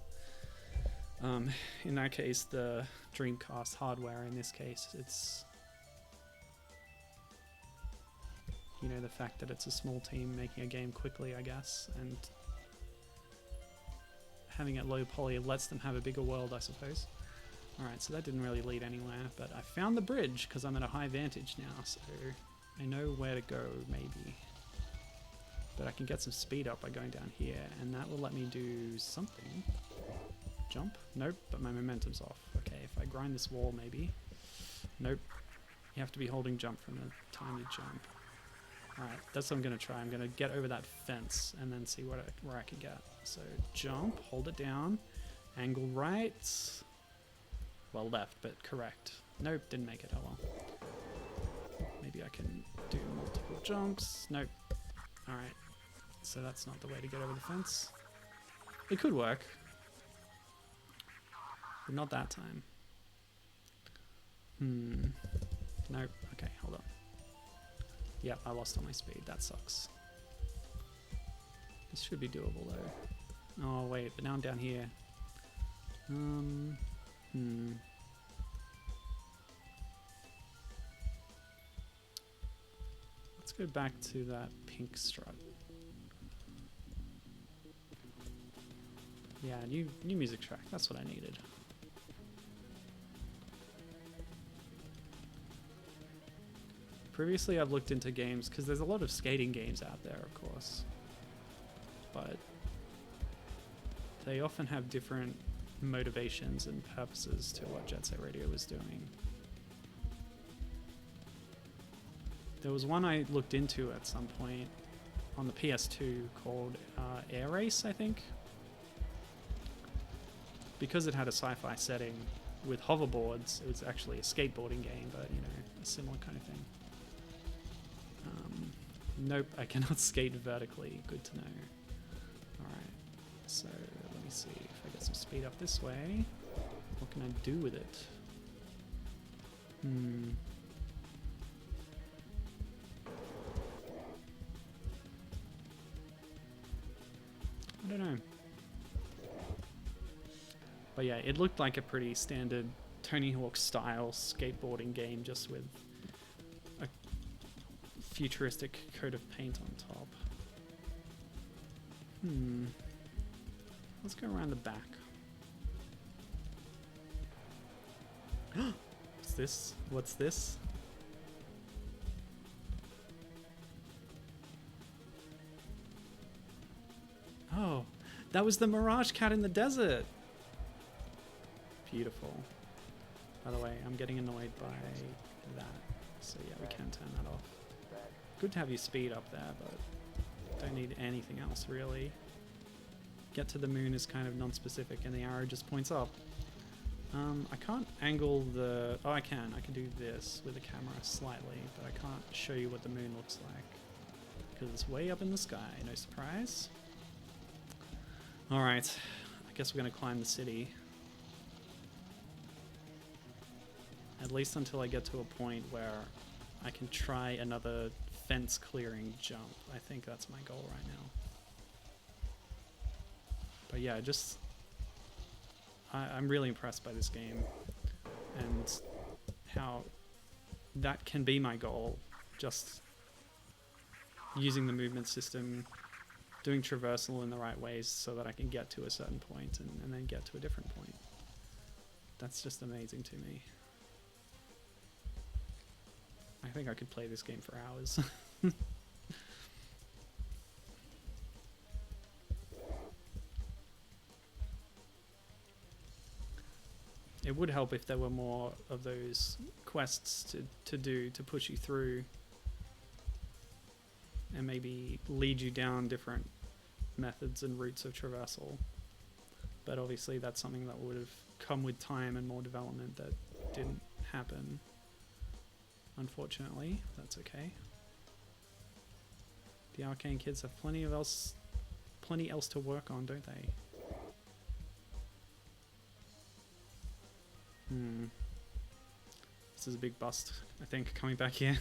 In that case, the Dreamcast hardware, in this case, it's, you know, the fact that it's a small team making a game quickly, I guess, and having it low poly lets them have a bigger world, I suppose. Alright, so that didn't really lead anywhere, but I found the bridge because I'm at a high vantage now, so I know where to go, maybe. But I can get some speed up by going down here, and that will let me do something. Jump? Nope, but my momentum's off. Okay, if I grind this wall, maybe. Nope. You have to be holding jump from the time you jump. Alright, that's what I'm going to try. I'm going to get over that fence and then see where I can get. So jump, hold it down, angle right. Well, left, but correct. Nope, didn't make it. Oh well. Maybe I can do multiple jumps. Nope. Alright, so that's not the way to get over the fence. It could work, but not that time. Nope. Okay, hold on. Yep, I lost all my speed. That sucks. This should be doable though. Oh wait, but now I'm down here. Let's go back to that pink strut. Yeah, new music track. That's what I needed. Previously I've looked into games, because there's a lot of skating games out there, of course. But they often have different motivations and purposes to what Jet Set Radio was doing. There was one I looked into at some point on the PS2 called Air Race, I think. Because it had a sci-fi setting with hoverboards, it was actually a skateboarding game, but you know, a similar kind of thing. Nope, I cannot skate vertically. Good to know. Alright, so let me see if I get some speed up this way. What can I do with it? I don't know. But yeah, it looked like a pretty standard Tony Hawk style skateboarding game, just with a futuristic coat of paint on top. Let's go around the back. What's this? What's this? Oh, that was the Mirage Cat in the desert. Beautiful. By the way, I'm getting annoyed by that. So yeah, we can turn that off. Good to have your speed up there, but don't need anything else really. Get to the moon is kind of non-specific and the arrow just points up. I can't angle the... Oh, I can. I can do this with the camera slightly, but I can't show you what the moon looks like. Because it's way up in the sky, no surprise. Alright, I guess we're going to climb the city. At least until I get to a point where I can try another fence clearing jump. I think that's my goal right now. But yeah, just... I'm really impressed by this game. And how that can be my goal. Just using the movement system, doing traversal in the right ways so that I can get to a certain point and then get to a different point. That's just amazing to me. I think I could play this game for hours. It would help if there were more of those quests to do to push you through and maybe lead you down different methods and routes of traversal. But obviously that's something that would have come with time and more development that didn't happen. Unfortunately, that's okay. The Arcane kids have plenty else to work on, don't they? This is a big bust, I think, coming back here.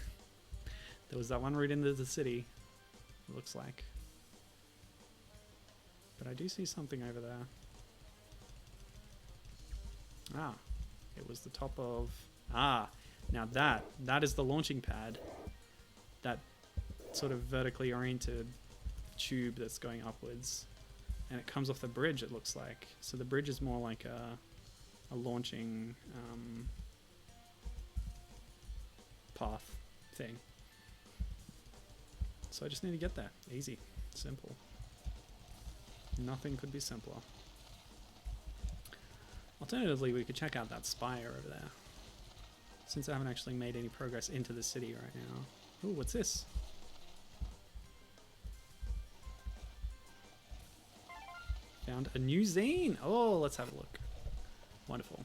There was that one route into the city, it looks like. But I do see something over there. Ah, it was the top of... Ah, now that is the launching pad. That sort of vertically oriented tube that's going upwards. And it comes off the bridge, it looks like. So the bridge is more like a launching path thing. So I just need to get there. Easy. Simple. Nothing could be simpler. Alternatively, we could check out that spire over there. Since I haven't actually made any progress into the city right now. Ooh, what's this? Found a new zine! Oh, let's have a look. Wonderful.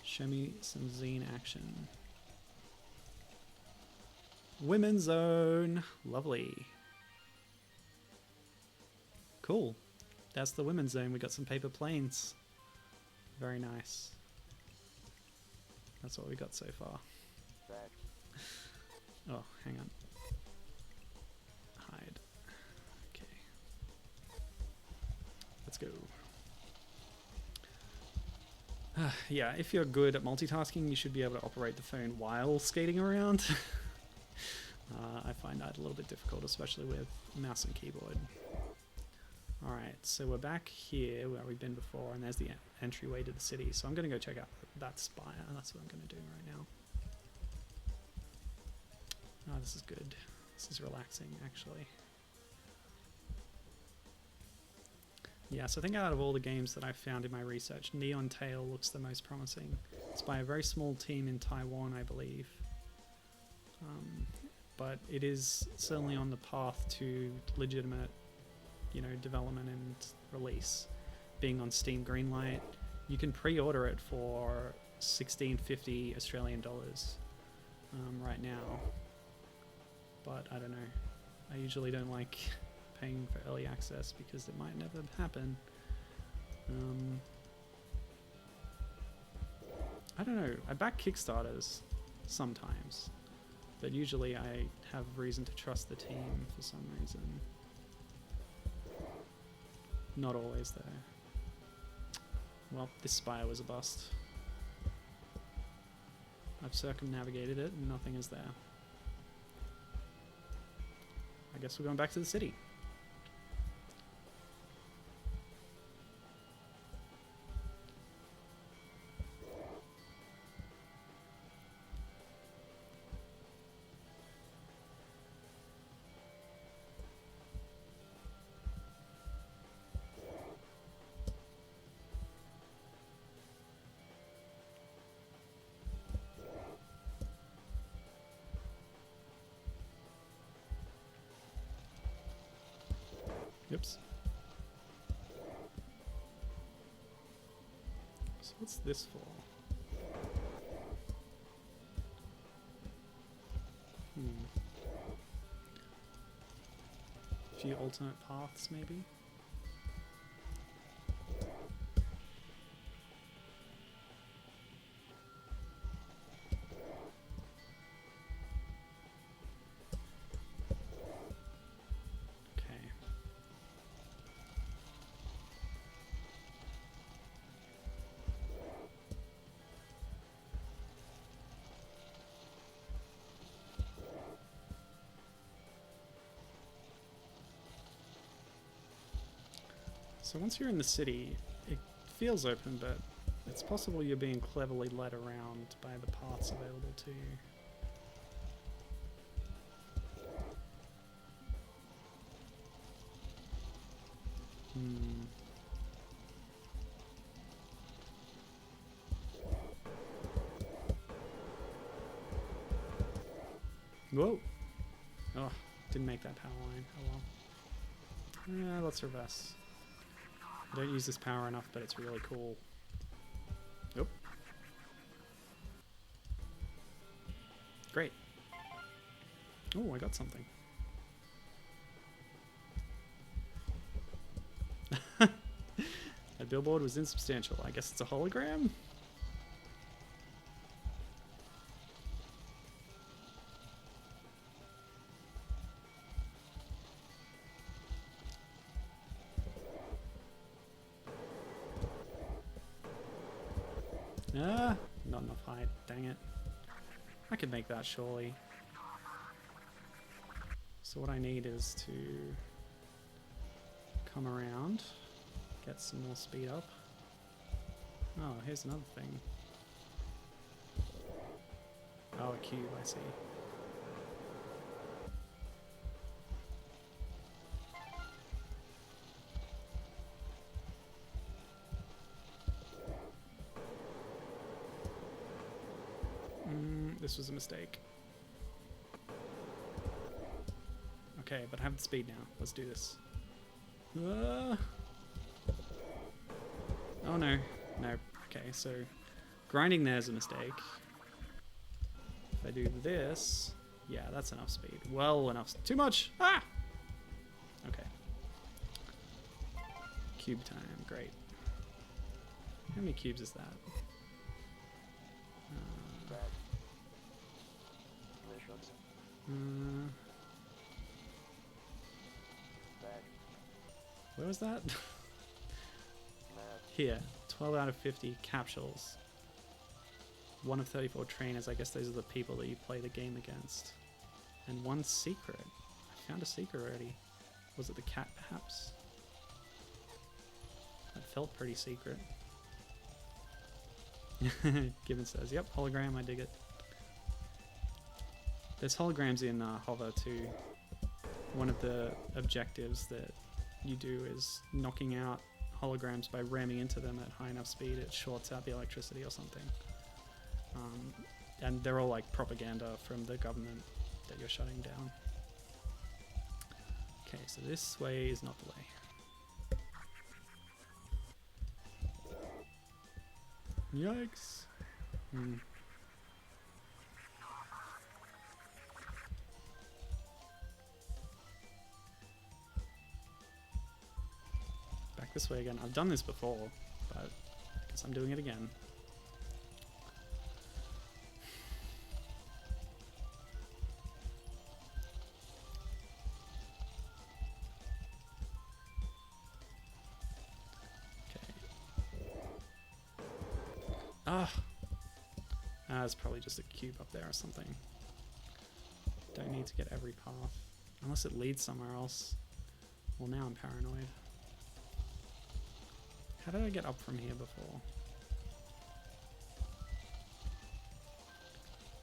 Show me some zine action. Women's Zone! Lovely. Cool. That's the Women's Zone. We got some paper planes. Very nice. That's what we got so far. Oh, hang on. Hide. Okay. Let's go. Yeah, if you're good at multitasking, you should be able to operate the phone while skating around. I find that a little bit difficult, especially with mouse and keyboard. Alright, so we're back here where we've been before, and there's the entryway to the city. So I'm going to go check out that spire. That's what I'm going to do right now. Oh, this is good. This is relaxing, actually. Yeah, so I think out of all the games that I've found in my research, Neon Tail looks the most promising. It's by a very small team in Taiwan, I believe. But it is certainly on the path to legitimate, you know, development and release. Being on Steam Greenlight, you can pre-order it for $16.50 Australian dollars right now. But I don't know. I usually don't like paying for early access because it might never happen. I don't know. I back Kickstarters sometimes, but usually I have reason to trust the team for some reason. Not always though. Well, this spire was a bust. I've circumnavigated it and nothing is there. I guess we're going back to the city. Oops. So what's this for? A few alternate paths, maybe? Okay. So once you're in the city, it feels open, but it's possible you're being cleverly led around by the paths available to you. Whoa! Oh, didn't make that power line. Oh well. Yeah, let's reverse. I don't use this power enough, but it's really cool. Oop. Great. Oh, I got something. That billboard was insubstantial. I guess it's a hologram? Ah, not enough height. Dang it. I could make that surely. So what I need is to come around, get some more speed up. Oh, here's another thing. Oh, a cube, I see. This was a mistake. Okay, but I have the speed now. Let's do this. Oh no. No. Okay, so grinding there's a mistake. If I do this, yeah, that's enough speed. Well enough. Too much! Ah! Okay. Cube time. Great. How many cubes is that? Where was that? Here. 12 out of 50 capsules. 1 of 34 trainers. I guess those are the people that you play the game against. And 1 secret. I found a secret already. Was it the cat, perhaps? That felt pretty secret. Given says, yep, hologram, I dig it. There's holograms in Hover too. One of the objectives that you do is knocking out holograms by ramming into them at high enough speed. It shorts out the electricity or something. And they're all like propaganda from the government that you're shutting down. Okay, so this way is not the way. Yikes. Back this way again. I've done this before, but I guess I'm doing it again. Ah, It's probably just a cube up there or something. Don't need to get every path. Unless it leads somewhere else. Well, now I'm paranoid. How did I get up from here before?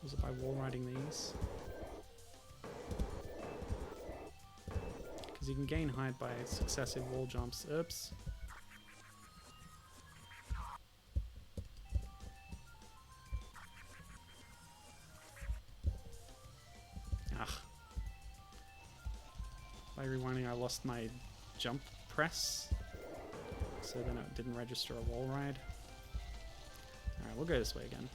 Was it by wall riding these? Because you can gain height by successive wall jumps. Oops. By rewinding, I lost my jump press, so then it didn't register a wall ride. Alright, we'll go this way again.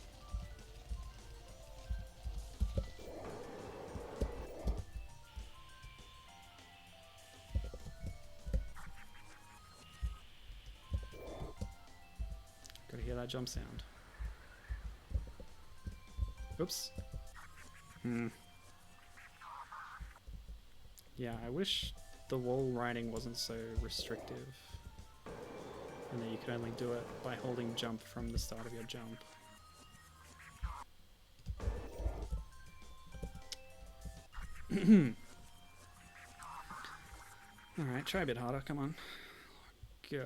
Gotta hear that jump sound. Oops. Yeah, I wish the wall riding wasn't so restrictive, and that you could only do it by holding jump from the start of your jump. Alright, try a bit harder, come on. Go.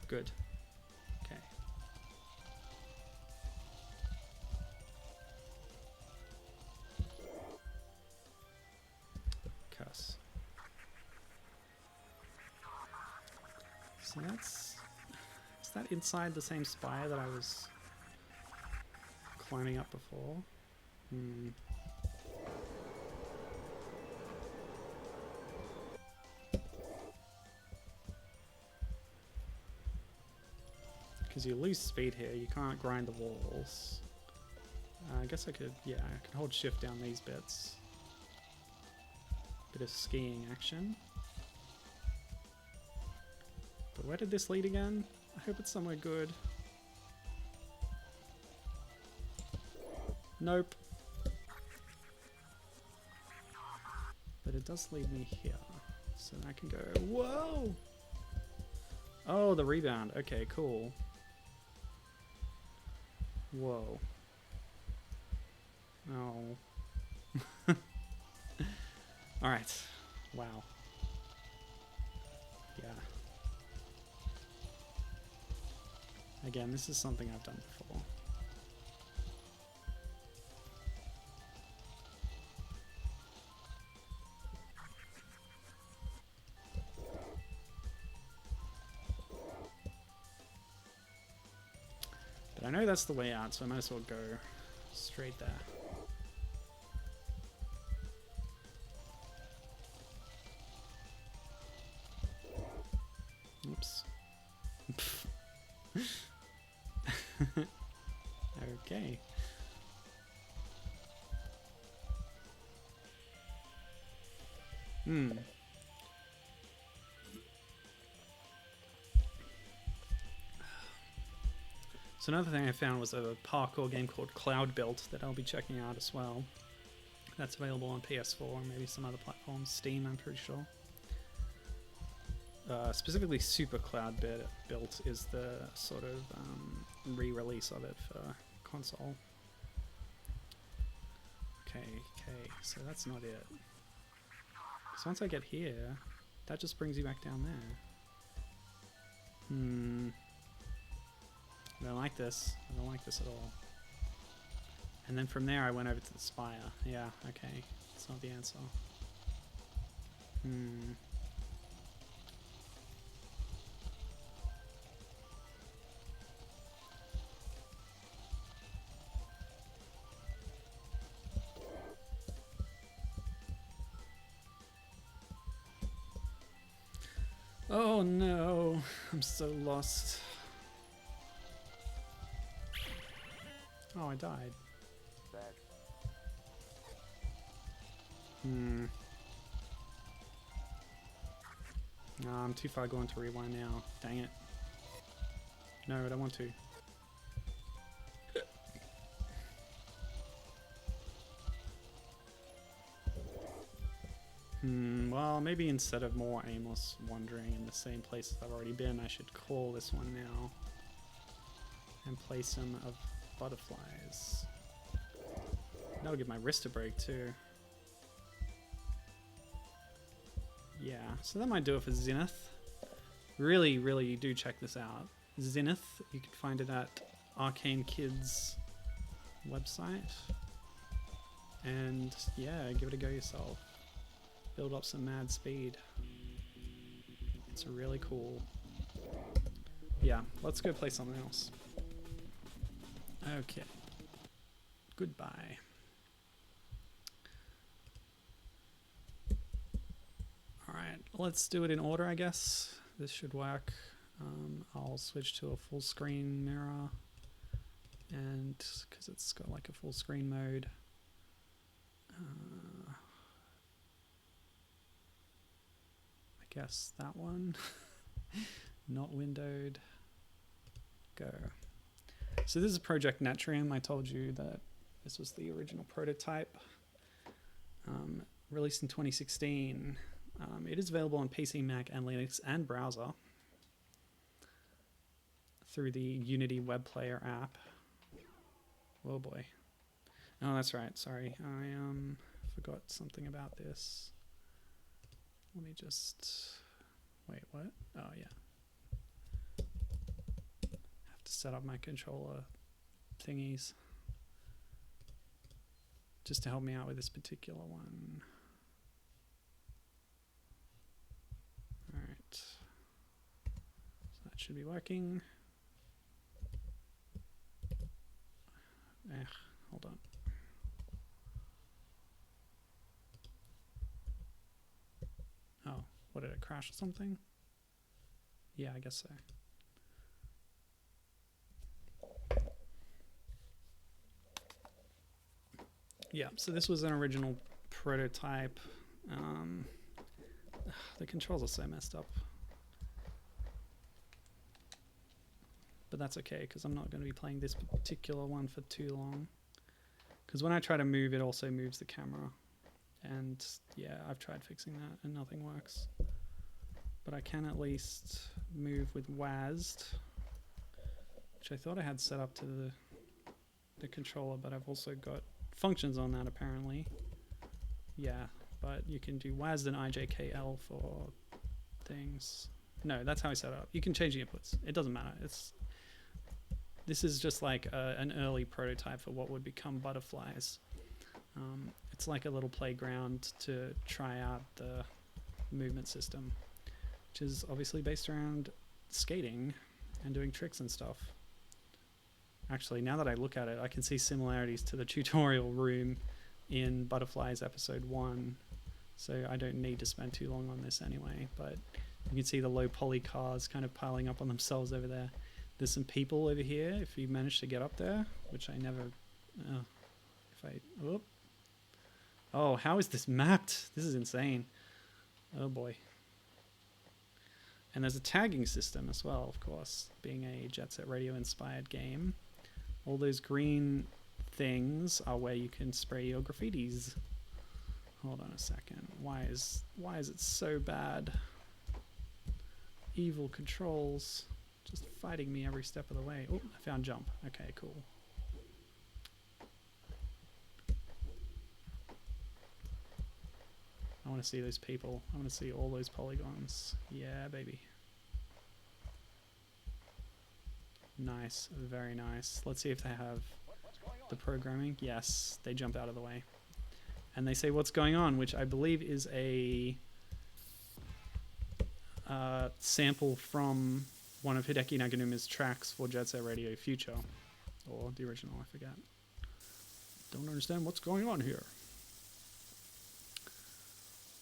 Good. Okay. Cuss. So that's... Is that inside the same spire that I was climbing up before? Because you lose speed here, you can't grind the walls. I guess I could, yeah, I can hold shift down these bits. Bit of skiing action. But where did this lead again? I hope it's somewhere good. Nope. But it does lead me here. So I can go, whoa! Oh, the rebound. Okay, cool. Whoa. Oh. Alright. Wow. Yeah. Again, this is something I've done before. But I know that's the way out, so I might as well go straight there. Oops. Okay. So another thing I found was a parkour game called Cloud Built that I'll be checking out as well. That's available on PS4 and maybe some other platforms. Steam, I'm pretty sure. Specifically Super Cloud Built is the sort of re-release of it for console. Okay, so that's not it. So once I get here, that just brings you back down there. I don't like this. I don't like this at all. And then from there I went over to the spire. Yeah, okay. It's not the answer. Oh no, I'm so lost. Oh, I died. No, I'm too far going to rewind now. Dang it. No, I don't want to. Well, maybe instead of more aimless wandering in the same places I've already been, I should call this one now. and place some of butterflies. That'll give my wrist a break too. Yeah, so that might do it for Zenith. Really, really do check this out. Zenith, you can find it at Arcane Kids website. And yeah, give it a go yourself. Build up some mad speed. It's really cool. Yeah, let's go play something else. Okay. Goodbye. Alright, let's do it in order, I guess. This should work. I'll switch to a full screen mirror. And because it's got like a full screen mode. I guess that one. Not windowed. Go. So this is Project Natrium. I told you that this was the original prototype. Released in 2016. It is available on PC, Mac, and Linux, and browser through the Unity web player app. Oh boy. Oh, that's right. Sorry. I forgot something about this. Let me just... Wait, what? Oh, yeah. Have to set up my controller thingies just to help me out with this particular one. Alright. So that should be working. Hold on. Oh, what, did it crash or something? Yeah, I guess so. Yeah, so this was an original prototype. The controls are so messed up. But that's okay, because I'm not going to be playing this particular one for too long. Because when I try to move, it also moves the camera. And yeah, I've tried fixing that and nothing works. But I can at least move with WASD, which I thought I had set up to the controller, but I've also got functions on that apparently. Yeah, but you can do WASD and IJKL for things. No, that's how I set it up. You can change the inputs. It doesn't matter. This is just like an early prototype for what would become butterflies. It's like a little playground to try out the movement system, which is obviously based around skating and doing tricks and stuff. Actually, now that I look at it, I can see similarities to the tutorial room in Butterflies episode 1. So I don't need to spend too long on this anyway, but you can see the low poly cars kind of piling up on themselves over there. There's some people over here, if you manage to get up there, which I never... Oh, how is this mapped? This is insane. Oh boy. And there's a tagging system as well, of course, being a Jet Set Radio inspired game. All those green things are where you can spray your graffitis. Hold on a second. Why is it so bad? Evil controls. Just fighting me every step of the way. Oh, I found jump. Okay, cool. I want to see those people. I want to see all those polygons. Yeah, baby. Nice. Very nice. Let's see if they have the programming. Yes, they jump out of the way. And they say what's going on, which I believe is a sample from one of Hideki Naganuma's tracks for Jet Set Radio Future. Or the original, I forget. Don't understand what's going on here.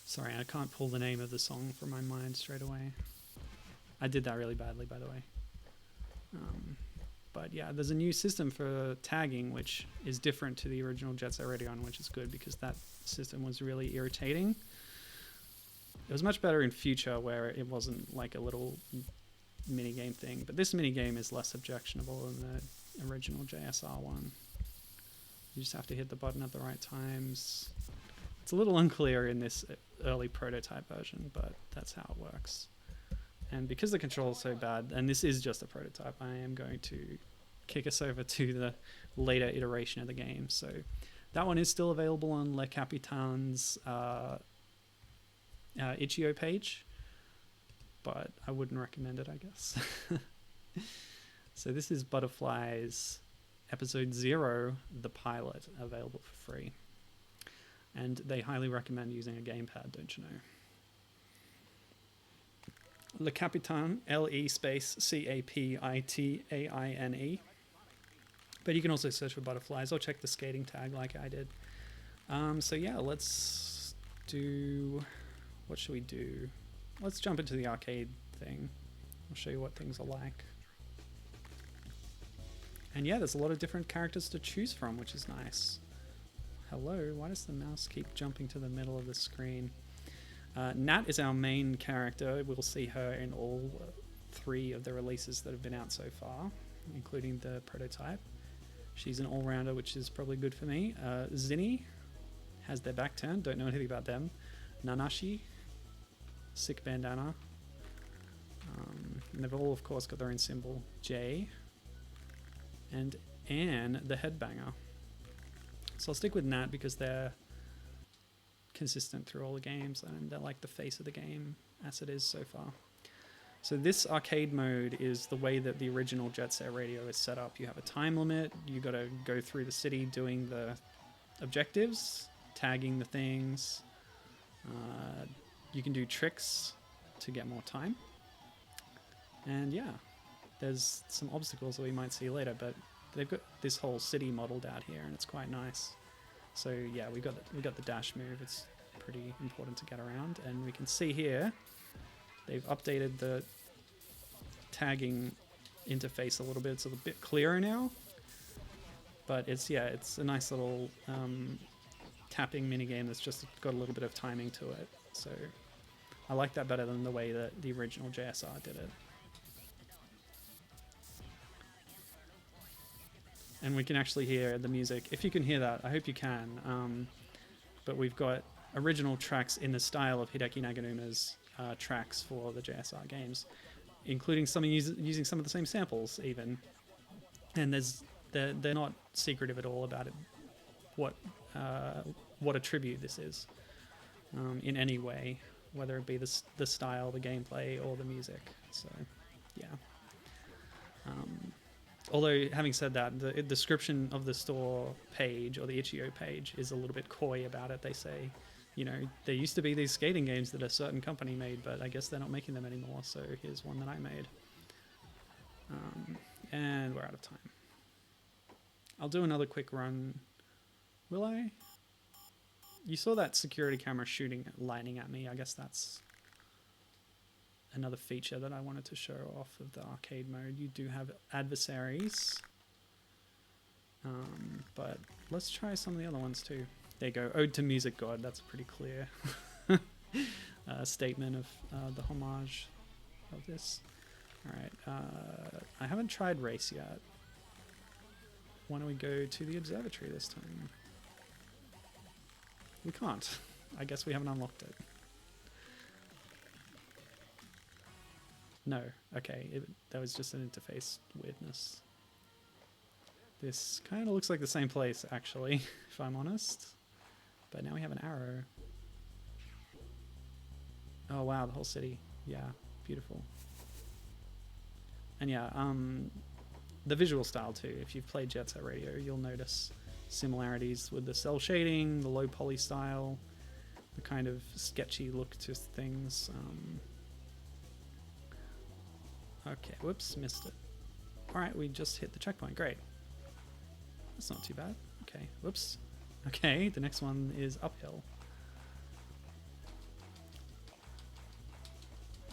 Sorry, I can't pull the name of the song from my mind straight away. I did that really badly, by the way. But yeah, there's a new system for tagging, which is different to the original Jet Set Radio, which is good because that system was really irritating. It was much better in Future, where it wasn't like a little minigame thing. But this minigame is less objectionable than the original JSR one. You just have to hit the button at the right times. It's a little unclear in this early prototype version, but that's how it works. And because the control is so bad, and this is just a prototype, I am going to kick us over to the later iteration of the game. So that one is still available on Le Capitan's itch.io page, but I wouldn't recommend it, I guess. So this is Butterflies episode 0, the pilot, available for free. And they highly recommend using a gamepad, don't you know? Le Capitan, LE space CAPITAINE. But you can also search for Butterflies or check the skating tag like I did. So yeah, let's do... What should we do? Let's jump into the arcade thing. I'll show you what things are like. And yeah, there's a lot of different characters to choose from, which is nice. Hello, why does the mouse keep jumping to the middle of the screen? Nat is our main character. We'll see her in all 3 of the releases that have been out so far, including the prototype. She's an all-rounder, which is probably good for me. Zinny has their back turned. Don't know anything about them. Nanashi, sick bandana. And they've all, of course, got their own symbol. J. And Anne, the headbanger. So I'll stick with Nat because they're consistent through all the games and they're like the face of the game as it is so far. So this arcade mode is the way that the original Jet Set Radio is set up. You have a time limit, you got to go through the city doing the objectives, tagging the things. You can do tricks to get more time. And yeah, there's some obstacles that we might see later, but they've got this whole city modeled out here and it's quite nice. So yeah, we got the dash move. It's pretty important to get around, and we can see here they've updated the tagging interface a little bit. It's a bit clearer now, but it's a nice little tapping mini game that's just got a little bit of timing to it. So I like that better than the way that the original JSR did it. And we can actually hear the music. If you can hear that, I hope you can. But we've got original tracks in the style of Hideki Naganuma's tracks for the JSR games, including some using some of the same samples even. And they're not secretive at all about it, what a tribute this is in any way, whether it be the style, the gameplay, or the music. So, yeah. Although, having said that, the description of the store page or the itch.io page is a little bit coy about it. They say, you know, there used to be these skating games that a certain company made, but I guess they're not making them anymore, so here's one that I made. And we're out of time. I'll do another quick run. Will I? You saw that security camera lightning at me. I guess that's another feature that I wanted to show off of the arcade mode. You do have adversaries, but let's try some of the other ones too. There you go, Ode to Music God. That's a pretty clear statement of the homage of this. Alright, I haven't tried race yet. Why don't we go to the observatory this time? We can't. I guess we haven't unlocked it. No, okay, that was just an interface weirdness. This kind of looks like the same place, actually, if I'm honest. But now we have an arrow. Oh wow, the whole city. Yeah, beautiful. And yeah, the visual style too. If you've played Jet Set Radio, you'll notice similarities with the cell shading, the low poly style, the kind of sketchy look to things. Okay, whoops, missed it. Alright, we just hit the checkpoint, great. That's not too bad. Okay, whoops. Okay, the next one is uphill.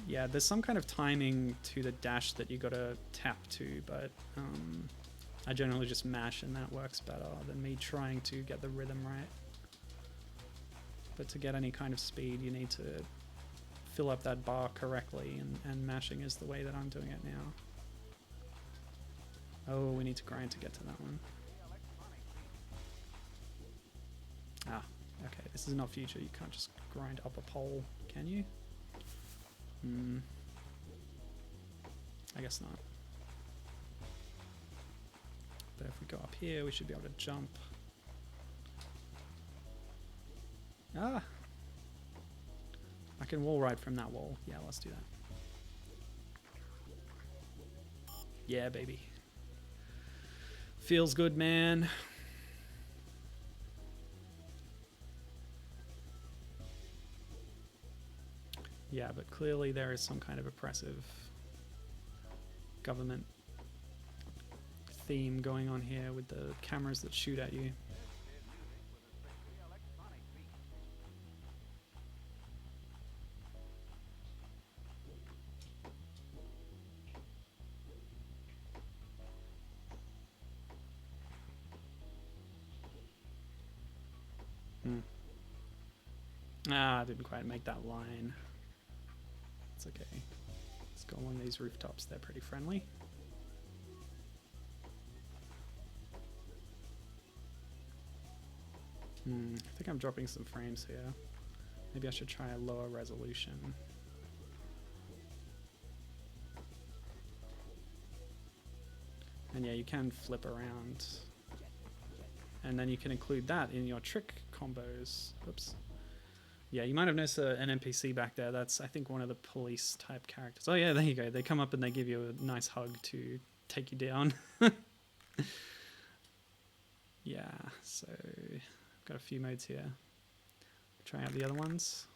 Yeah, there's some kind of timing to the dash that you gotta tap to, but I generally just mash and that works better than me trying to get the rhythm right. But to get any kind of speed, you need to fill up that bar correctly, and mashing is the way that I'm doing it now. Oh, we need to grind to get to that one. Ah, okay, this is not future. You can't just grind up a pole, can you? I guess not. But if we go up here, we should be able to jump. Ah! I can wall ride from that wall. Yeah, let's do that. Yeah, baby. Feels good, man. Yeah, but clearly there is some kind of oppressive government theme going on here with the cameras that shoot at you. Ah, I didn't quite make that line. It's okay. Let's go along these rooftops. They're pretty friendly. I think I'm dropping some frames here. Maybe I should try a lower resolution. And yeah, you can flip around. And then you can include that in your trick combos. Oops. Yeah, you might have noticed an NPC back there. That's, I think, one of the police type characters. Oh yeah, there you go. They come up and they give you a nice hug to take you down. Yeah, so I've got a few modes here. Try out the other ones.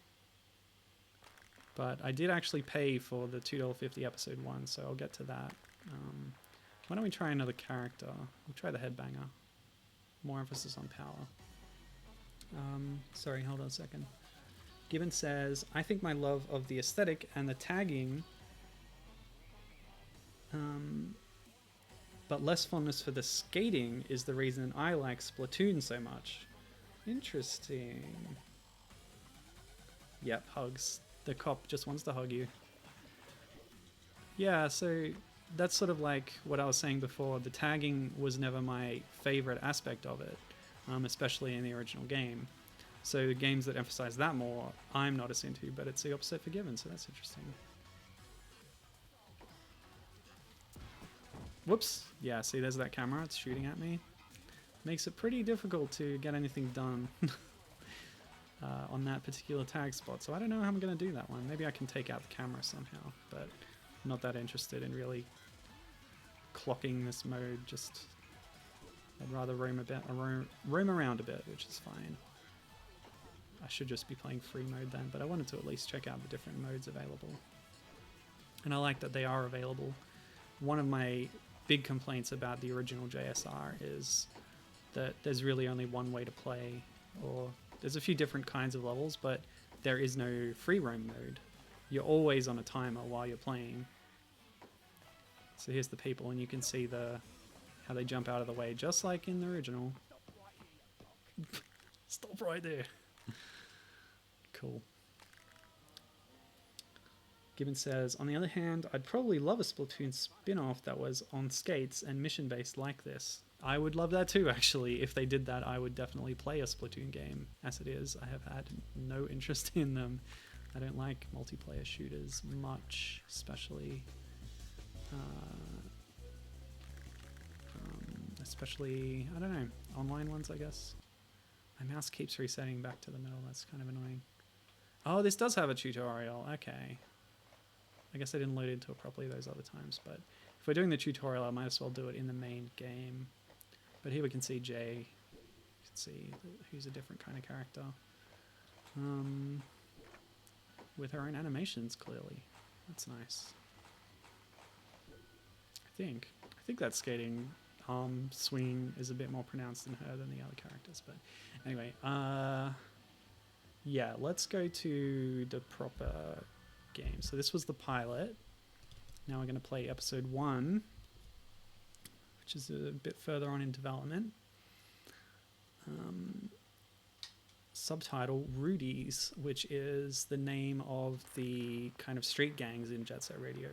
But I did actually pay for the $2.50 episode 1, so I'll get to that. Why don't we try another character? We'll try the headbanger. More emphasis on power. Sorry, hold on a second. Gibbon says, I think my love of the aesthetic and the tagging, but less fondness for the skating is the reason I like Splatoon so much. Interesting. Yep, hugs. The cop just wants to hug you. Yeah, so that's sort of like what I was saying before. The tagging was never my favorite aspect of it, especially in the original game. So the games that emphasize that more, I'm not as into, but it's the opposite for Gibbon, so that's interesting. Whoops. Yeah, see, there's that camera. It's shooting at me. Makes it pretty difficult to get anything done on that particular tag spot. So I don't know how I'm going to do that one. Maybe I can take out the camera somehow, but I'm not that interested in really clocking this mode. Just I'd rather roam around a bit, which is fine. I should just be playing free mode then, but I wanted to at least check out the different modes available. And I like that they are available. One of my big complaints about the original JSR is that there's really only one way to play, or there's a few different kinds of levels, but there is no free roam mode. You're always on a timer while you're playing. So here's the people, and you can see how they jump out of the way, just like in the original. Stop right there. Cool. Gibbon says, on the other hand, I'd probably love a Splatoon spin-off that was on skates and mission-based like this. I would love that too, actually. If they did that, I would definitely play a Splatoon game. As it is, I have had no interest in them. I don't like multiplayer shooters much, especially I don't know, online ones, I guess. My mouse keeps resetting back to the middle. That's kind of annoying. Oh, this does have a tutorial. Okay. I guess I didn't load into it properly those other times, but if we're doing the tutorial, I might as well do it in the main game. But here we can see Jay. You can see who's a different kind of character. With her own animations, clearly. That's nice. I think that skating arm swing is a bit more pronounced in her than the other characters. But anyway, yeah, let's go to the proper game. So this was the pilot. Now we're going to play episode 1, which is a bit further on in development. Subtitle Rudy's, which is the name of the kind of street gangs in Jet Set Radio.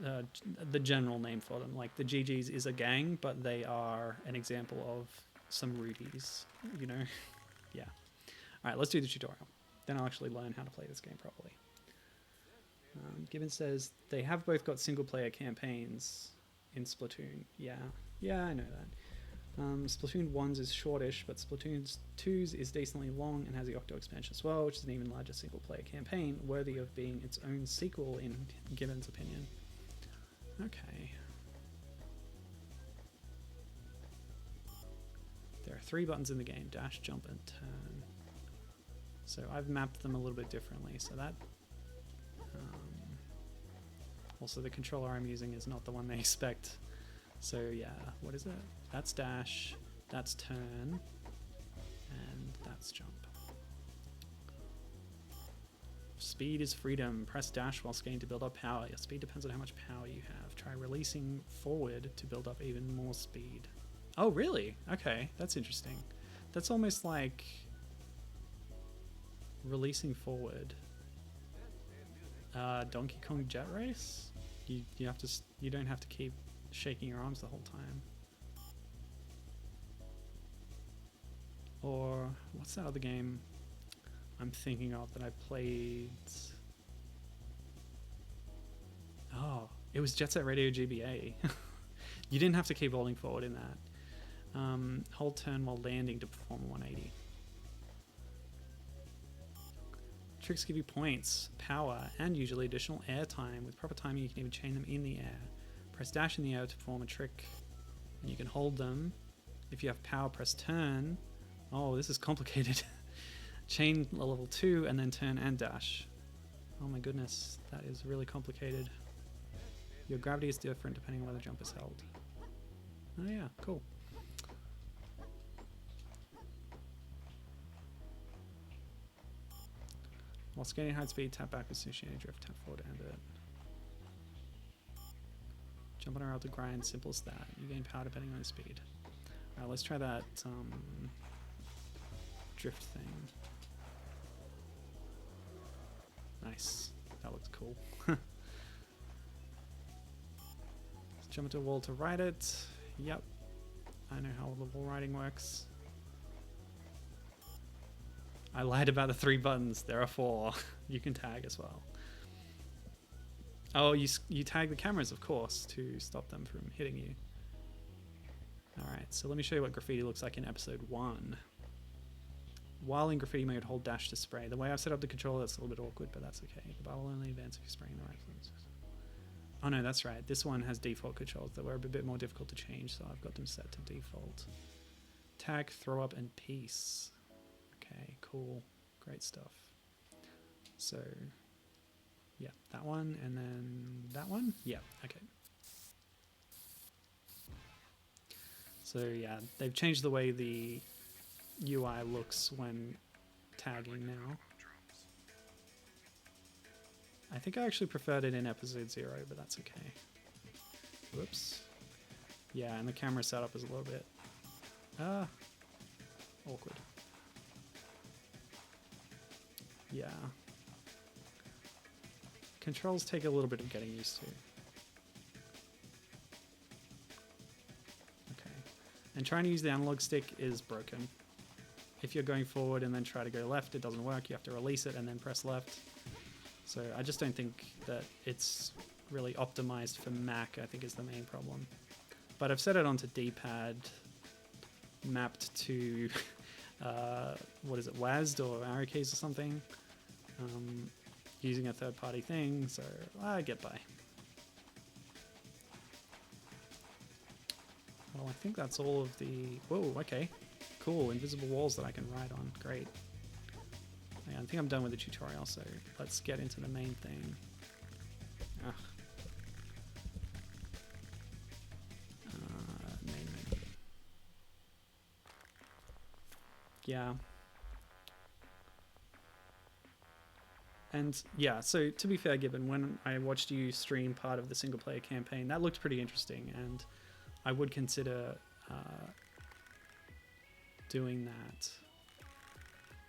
The general name for them. Like the GGs is a gang, but they are an example of some Rudies, you know? Yeah. Alright, let's do the tutorial. Then I'll actually learn how to play this game properly. Gibbon says, they have both got single player campaigns in Splatoon. Yeah, Yeah, I know that. Splatoon 1's is shortish, but Splatoon 2's is decently long and has the Octo expansion as well, which is an even larger single-player campaign, worthy of being its own sequel in Gibbon's opinion. Okay. There are 3 buttons in the game: dash, jump, and turn. So I've mapped them a little bit differently, so that... also, the controller I'm using is not the one they expect. So yeah, what is it? That's dash, that's turn, and that's jump. Speed is freedom. Press dash while skating to build up power. Your speed depends on how much power you have. Try releasing forward to build up even more speed. Oh, really? Okay, that's interesting. That's almost like releasing forward. Donkey Kong Jet Race? You have to, you don't have to keep shaking your arms the whole time. Or what's that other game I'm thinking of that I played? Oh, it was Jet Set Radio GBA. You didn't have to keep holding forward in that. Hold turn while landing to perform a 180. Tricks give you points, power, and usually additional air time. With proper timing, you can even chain them in the air. Press dash in the air to perform a trick, and you can hold them. If you have power, press turn. Oh, this is complicated. Chain level 2, and then turn and dash. Oh my goodness, that is really complicated. Your gravity is different depending on where the jump is held. Oh yeah, cool. While skating high speed, tap back with Sushin drift, tap forward and it. Jump on a rail to grind, simple as that. You gain power depending on your speed. Alright, let's try that drift thing. Nice. That looks cool. Let's jump into a wall to ride it. Yep. I know how the wall riding works. I lied about the 3 buttons. There are 4. You can tag as well. Oh, you tag the cameras, of course, to stop them from hitting you. Alright, so let me show you what graffiti looks like in episode 1. While in graffiti mode, hold dash to spray. The way I've set up the controller, that's a little bit awkward, but that's okay. The bar will only advance if you're spraying the right places. Oh no, that's right. This one has default controls that were a bit more difficult to change, so I've got them set to default. Tag, throw up, and peace. Okay, cool. Great stuff. So, yeah, that one, and then that one? Yeah, okay. So yeah, they've changed the way the UI looks when tagging now. I think I actually preferred it in episode 0, but that's okay. Whoops. Yeah, and the camera setup is a little bit awkward. Yeah. Controls take a little bit of getting used to. Okay. And trying to use the analog stick is broken. If you're going forward and then try to go left, it doesn't work. You have to release it and then press left. So I just don't think that it's really optimized for Mac, I think is the main problem. But I've set it onto D-pad, mapped to, what is it, WASD or arrow keys or something. Using a third-party thing, so I get by. Well, I think that's all of the... Whoa, okay. Cool, invisible walls that I can ride on. Great. Yeah, I think I'm done with the tutorial, so let's get into the main thing. Main menu. Yeah. And yeah, so to be fair, Gibbon, when I watched you stream part of the single player campaign, that looked pretty interesting, and I would consider doing that.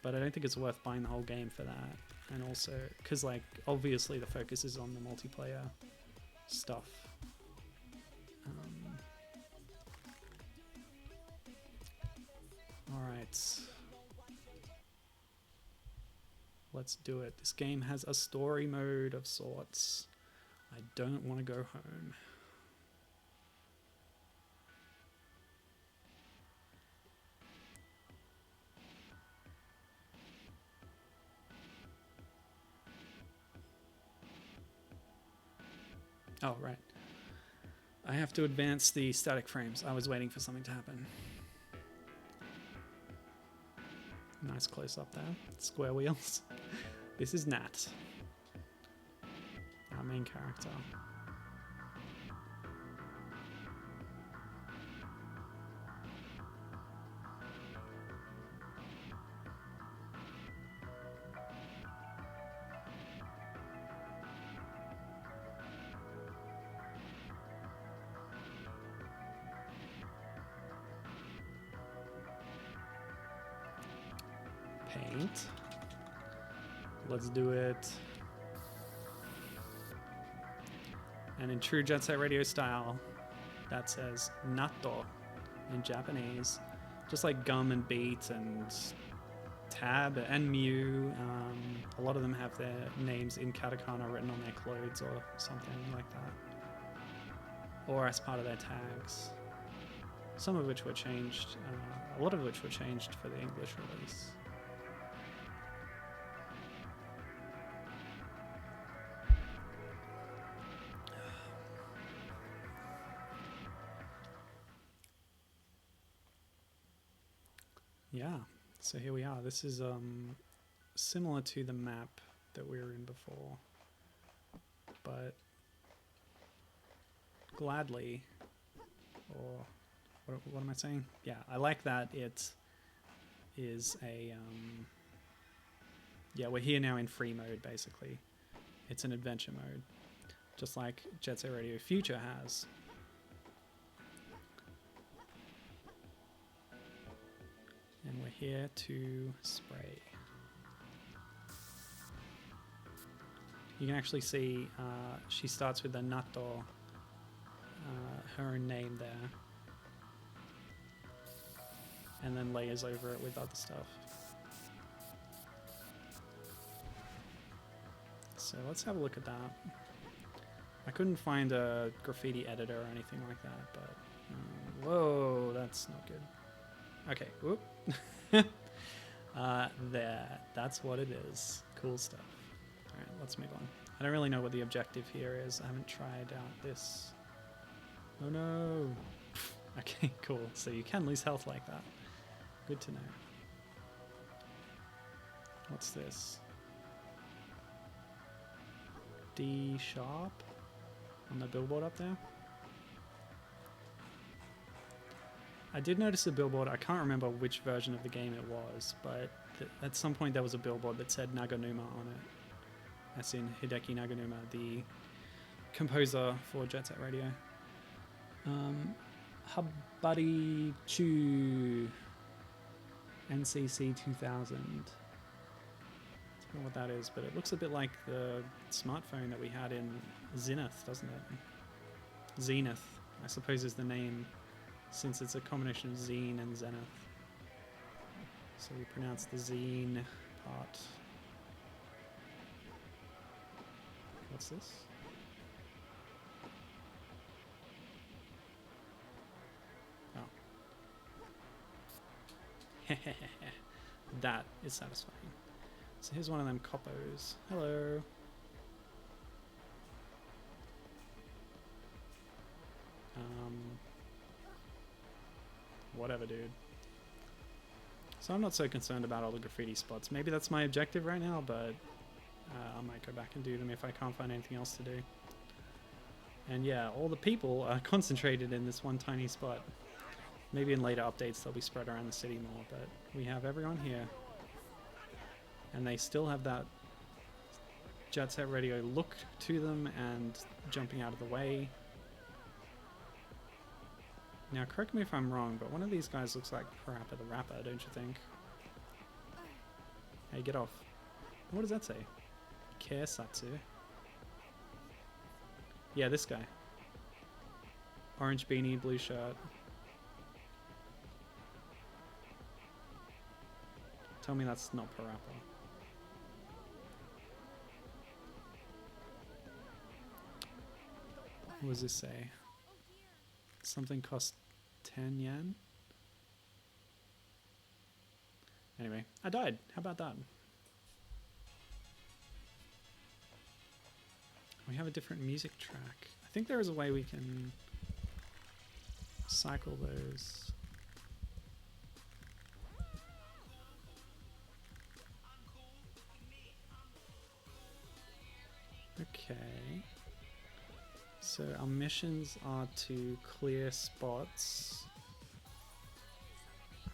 But I don't think it's worth buying the whole game for that. And also, because like, obviously the focus is on the multiplayer stuff. Alright. Let's do it. This game has a story mode of sorts. I don't want to go home. Oh, right. I have to advance the static frames. I was waiting for something to happen. Nice close up there. Square wheels. This is Nat, our main character. Paint. Let's do it. And in true Jet Set Radio style, that says natto in Japanese. Just like gum and beet and tab and mew. A lot of them have their names in katakana written on their clothes or something like that. Or as part of their tags. Some of which were changed, a lot of which were changed for the English release. Yeah, so here we are. This is similar to the map that we were in before, but gladly, or what am I saying? Yeah, I like that it is a, yeah, we're here now in free mode, basically. It's an adventure mode, just like Jet Set Radio Future has. And we're here to spray. You can actually see she starts with the natto, her own name there, and then layers over it with other stuff. So let's have a look at that. I couldn't find a graffiti editor or anything like that, but whoa, that's not good. Okay, whoop. There, that's what it is. Cool stuff. Alright, let's move on. I don't really know what the objective here is. I haven't tried out this. Oh no! Okay, cool. So you can lose health like that. Good to know. What's this? D sharp? On the billboard up there? I did notice a billboard. I can't remember which version of the game it was, but at some point there was a billboard that said Naganuma on it. As in Hideki Naganuma, the composer for Jet Set Radio. Habari Chu NCC 2000. I don't know what that is, but it looks a bit like the smartphone that we had in Zineth, doesn't it? Zenith, I suppose, is the name, since it's a combination of zine and zenith. So we pronounce the zine part. What's this? Oh. That is satisfying. So here's one of them coppos. Hello. Whatever, dude. So I'm not so concerned about all the graffiti spots. Maybe that's my objective right now, but I might go back and do them if I can't find anything else to do. And yeah, all the people are concentrated in this one tiny spot. Maybe in later updates they'll be spread around the city more, but we have everyone here. And they still have that Jet Set Radio look to them and jumping out of the way. Now, correct me if I'm wrong, but one of these guys looks like Parappa the Rapper, don't you think? Hey, get off. What does that say? Keisatsu. Yeah, this guy. Orange beanie, blue shirt. Tell me that's not Parappa. What does this say? Something cost 10 yen? Anyway, I died. How about that? We have a different music track. I think there is a way we can cycle those. Okay. So our missions are to clear spots.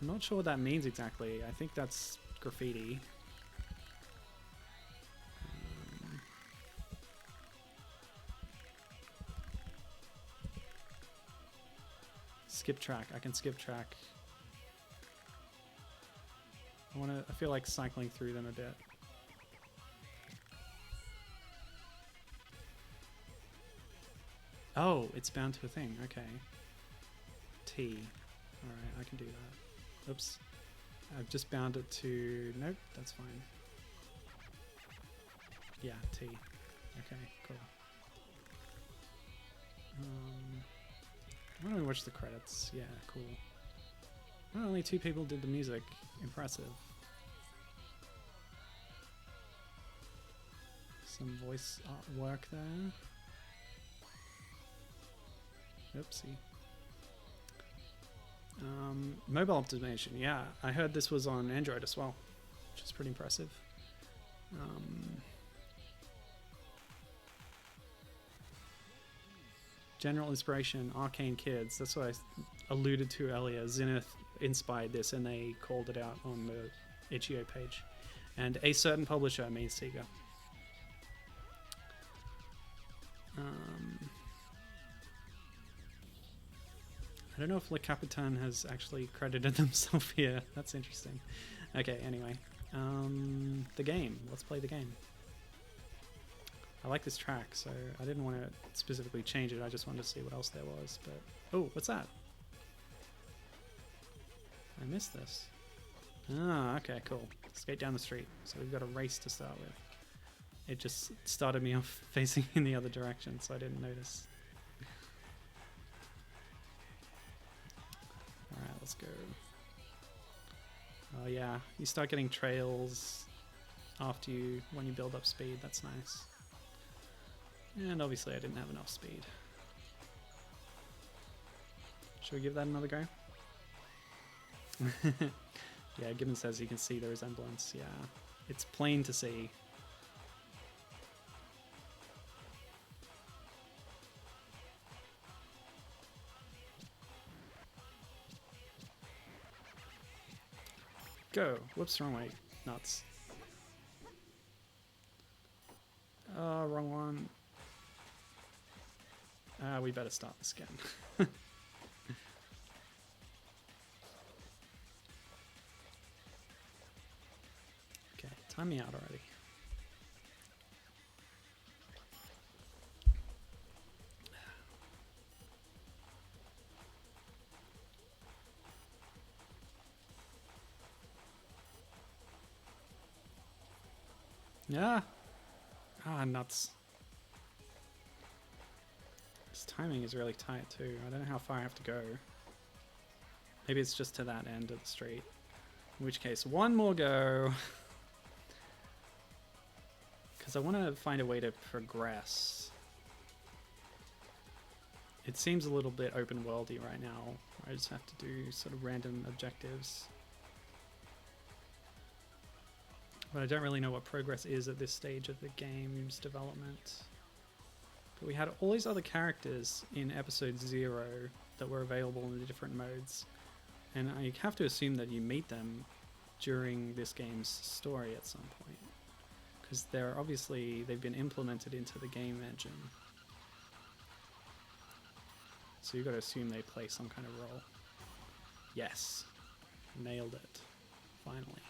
I'm not sure what that means exactly. I think that's graffiti. Skip track. I can skip track. I feel like cycling through them a bit. Oh, it's bound to a thing. Okay. T. Alright, I can do that. Oops. I've just bound it to... Nope, that's fine. Yeah, T. Okay, cool. Why don't we watch the credits? Yeah, cool. Well, only 2 people did the music. Impressive. Some voice artwork there. Oopsie. Mobile optimization. Yeah, I heard this was on Android as well, which is pretty impressive. General inspiration, Arcane Kids. That's what I alluded to earlier. Zineth inspired this, and they called it out on the itch.io page. And a certain publisher means Sega. I don't know if Le Capitan has actually credited themselves here. That's interesting. Okay, anyway. The game. Let's play the game. I like this track, so I didn't want to specifically change it. I just wanted to see what else there was. But oh, what's that? I missed this. Ah, okay, cool. Skate down the street. So we've got a race to start with. It just started me off facing in the other direction, so I didn't notice. Alright, let's go. Oh yeah, you start getting trails after when you build up speed. That's nice. And obviously I didn't have enough speed. Should we give that another go? Yeah, Gibbon says you can see the resemblance. Yeah, it's plain to see. Go. Whoops, wrong way. Nuts. Oh, wrong one. We better start this again. Okay, time me out already. Yeah. Ah, nuts. This timing is really tight too. I don't know how far I have to go. Maybe it's just to that end of the street. In which case, one more go. Because I want to find a way to progress. It seems a little bit open worldy right now. I just have to do sort of random objectives. But I don't really know what progress is at this stage of the game's development. But we had all these other characters in episode 0 that were available in the different modes. And I have to assume that you meet them during this game's story at some point. Because they've been implemented into the game engine. So you've got to assume they play some kind of role. Yes. Nailed it. Finally.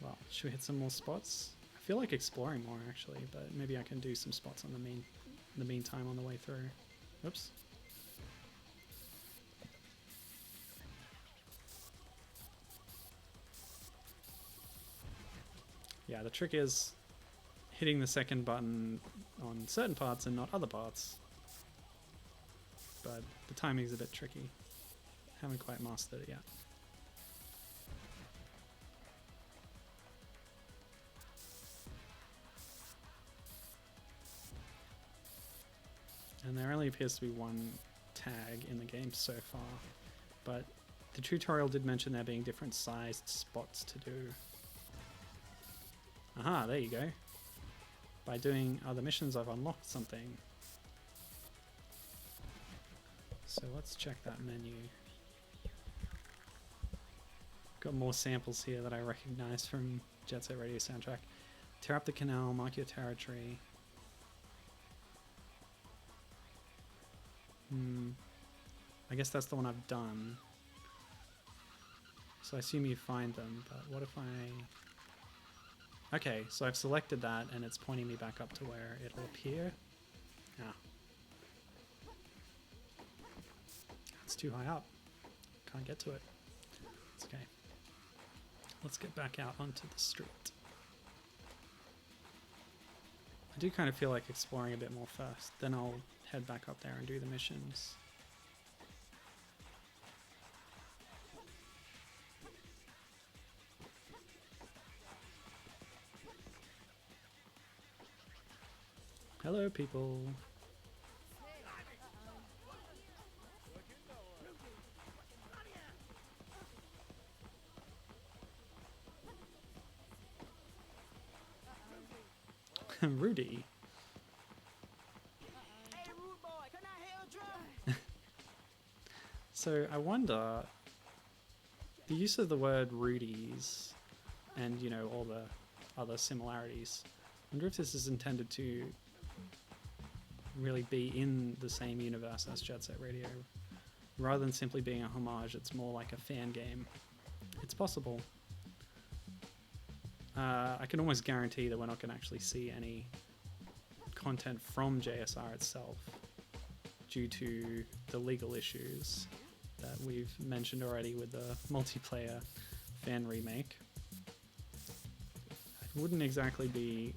Well, should we hit some more spots? I feel like exploring more actually, but maybe I can do some spots on the meantime on the way through. Oops. Yeah, the trick is hitting the second button on certain parts and not other parts. But the timing is a bit tricky. Haven't quite mastered it yet. only appears to be one tag in the game so far, but the tutorial did mention there being different sized spots to do. Aha, there you go. By doing other missions, I've unlocked something. So let's check that menu. Got more samples here that I recognize from Jet Set Radio soundtrack. Tear up the canal, mark your territory. I guess that's the one I've done. So I assume you find them, but what if I... Okay, so I've selected that and it's pointing me back up to where it'll appear. Ah. It's too high up. Can't get to it. It's okay. Let's get back out onto the street. I do kind of feel like exploring a bit more first. Then I'll head back up there and do the missions. Hello, people. Rudy. Hey, rude boy, can I hear a drum? So I wonder, the use of the word Rudies and, you know, all the other similarities, I wonder if this is intended to really be in the same universe as Jet Set Radio. Rather than simply being a homage, it's more like a fan game. It's possible. I can almost guarantee that we're not going to actually see any content from JSR itself due to the legal issues that we've mentioned already with the multiplayer fan remake. It wouldn't exactly be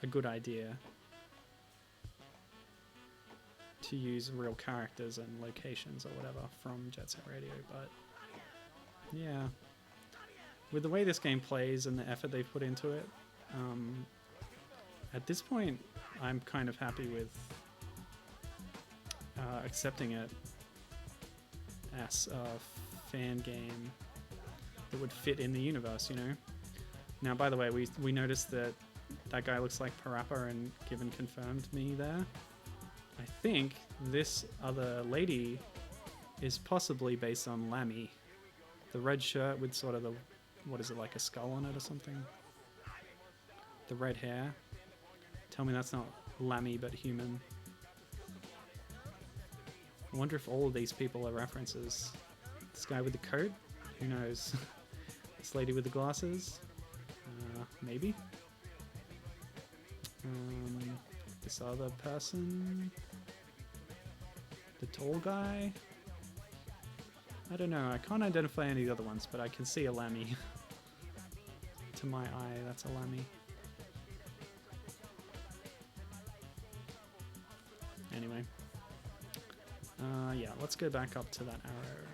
a good idea to use real characters and locations or whatever from Jet Set Radio, but yeah. With the way this game plays and the effort they've put into it, at this point, I'm kind of happy with accepting it as a fan game that would fit in the universe, you know? Now, by the way, we noticed that that guy looks like Parappa, and Given confirmed me there. I think this other lady is possibly based on Lammy. The red shirt with sort of the... What is it, like a skull on it or something? The red hair. Tell me that's not Lammy but human. I wonder if all of these people are references. This guy with the coat? Who knows? This lady with the glasses? Maybe? This other person? The tall guy? I don't know, I can't identify any of the other ones, but I can see a Lammy. To my eye, that's a Lammy. Anyway. Yeah, let's go back up to that arrow.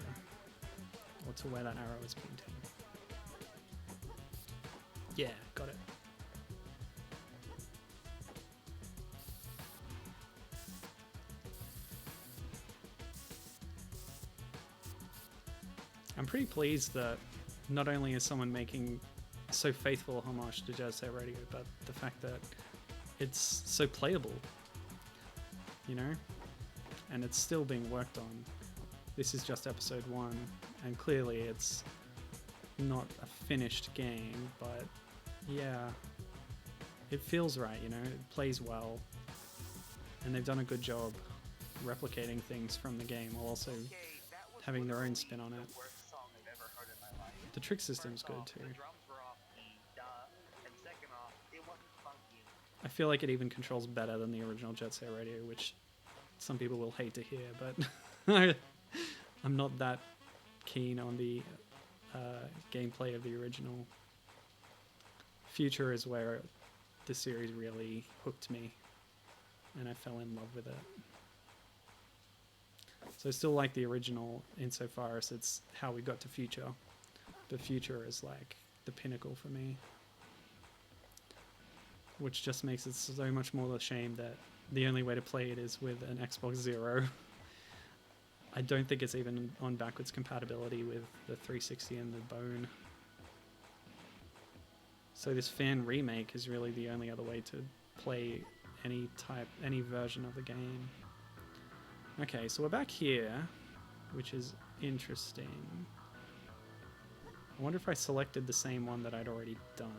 Or to where that arrow is pointing. Yeah, got it. I'm pretty pleased that not only is someone making so faithful a homage to Jet Set Radio, but the fact that it's so playable, you know? And it's still being worked on. This is just episode 1, and clearly it's not a finished game, but yeah, it feels right, you know? It plays well, and they've done a good job replicating things from the game while also having their own spin on it. The trick system's good too. I feel like it even controls better than the original Jet Set Radio, which some people will hate to hear, but I'm not that keen on the gameplay of the original. Future is where the series really hooked me, and I fell in love with it. So I still like the original insofar as it's how we got to Future. But Future is like the pinnacle for me. which just makes it so much more a shame that the only way to play it is with an Xbox Zero. I don't think it's even on backwards compatibility with the 360 and the Bone. So this fan remake is really the only other way to play any version of the game. Okay, so we're back here, which is interesting. I wonder if I selected the same one that I'd already done.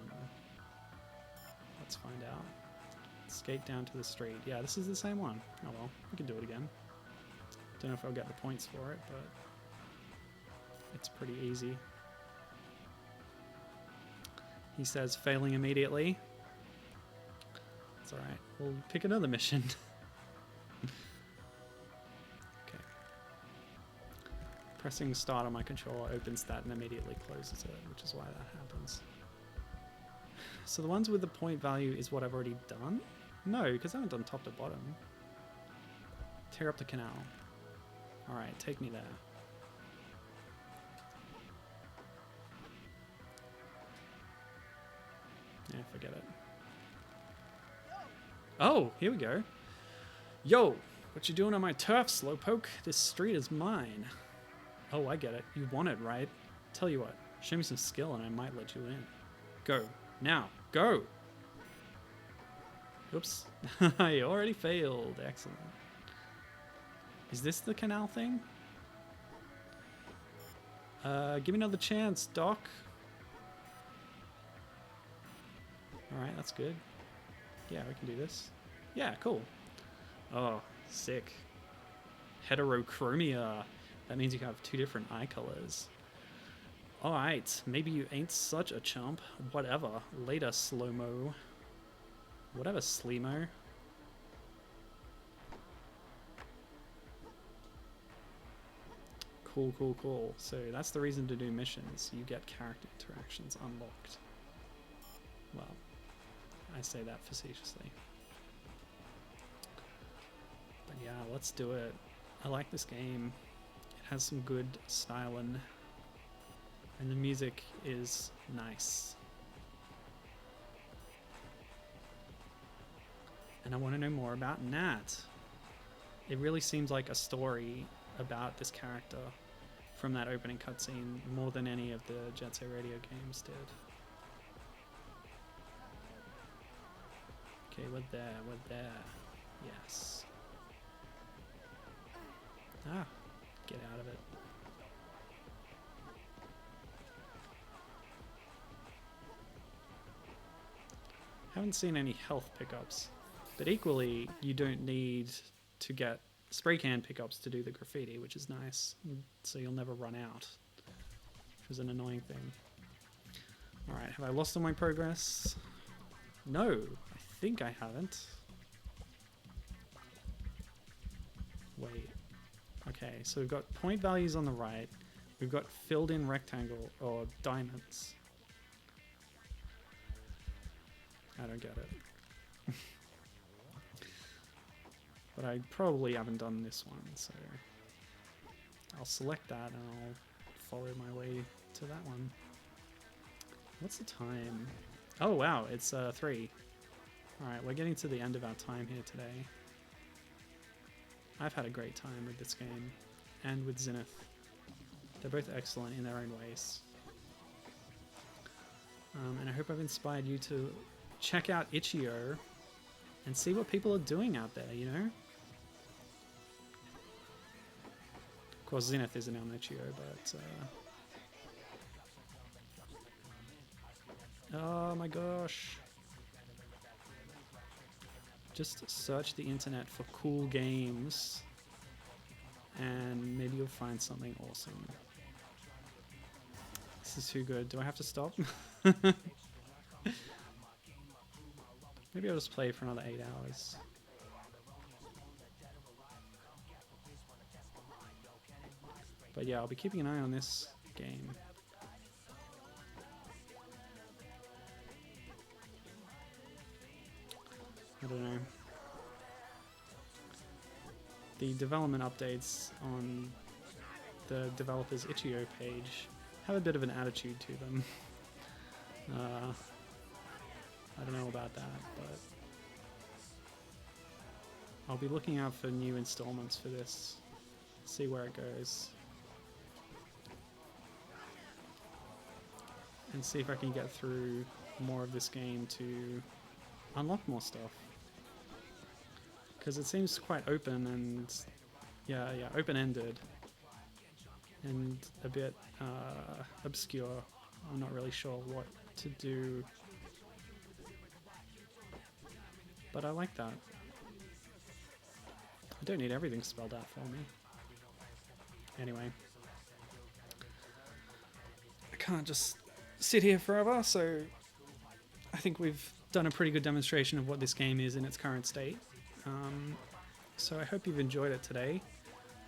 Let's find out. Skate down to the street. Yeah, this is the same one. Oh well, we can do it again. Don't know if I'll get the points for it, but it's pretty easy. He says failing immediately. It's alright. We'll pick another mission. Okay. Pressing start on my controller opens that and immediately closes it, which is why that happens. So the ones with the point value is what I've already done? No, because I haven't done top to bottom. Tear up the canal. Alright, take me there. Yeah, forget it. Oh, here we go. Yo, what you doing on my turf, slowpoke? This street is mine. Oh, I get it. You want it, right? Tell you what, show me some skill and I might let you in. Go. Now, go! Oops. I already failed. Excellent. Is this the canal thing? Give me another chance, Doc. Alright, that's good. Yeah, we can do this. Yeah, cool. Oh, sick. Heterochromia. That means you have two different eye colors. Alright, maybe you ain't such a chump. Whatever. Later, slow-mo. Whatever, Sleemo. Cool, cool, cool. So that's the reason to do missions. You get character interactions unlocked. Well, I say that facetiously. But yeah, let's do it. I like this game. It has some good styling. And the music is nice. And I want to know more about Nat. It really seems like a story about this character from that opening cutscene more than any of the Jet Set Radio games did. Okay, we're there. Yes. Ah, get out of it. Haven't seen any health pickups, but equally you don't need to get spray can pickups to do the graffiti, which is nice, so you'll never run out, which is an annoying thing. Alright, have I lost all my progress? No, I think I haven't. Wait. Okay, so we've got point values on the right, we've got filled in rectangle, or diamonds. I don't get it. But I probably haven't done this one, so I'll select that and I'll follow my way to that one. What's the time? Oh wow, it's 3. Alright, we're getting to the end of our time here today. I've had a great time with this game, and with Zineth. They're both excellent in their own ways. And I hope I've inspired you to check out Itch.io and see what people are doing out there, you know? Of course, Zenith isn't on Itch.io, but... oh my gosh. Just search the internet for cool games and maybe you'll find something awesome. This is too good. Do I have to stop? Maybe I'll just play for another 8 hours. But yeah, I'll be keeping an eye on this game. I don't know. The development updates on the developer's Itch.io page have a bit of an attitude to them. I don't know about that, but I'll be looking out for new installments for this. See where it goes. And see if I can get through more of this game to unlock more stuff. Because it seems quite open and yeah, open-ended and a bit obscure. I'm not really sure what to do, but I like that. I don't need everything spelled out for me. Anyway, I can't just sit here forever, so I think we've done a pretty good demonstration of what this game is in its current state. So I hope you've enjoyed it today.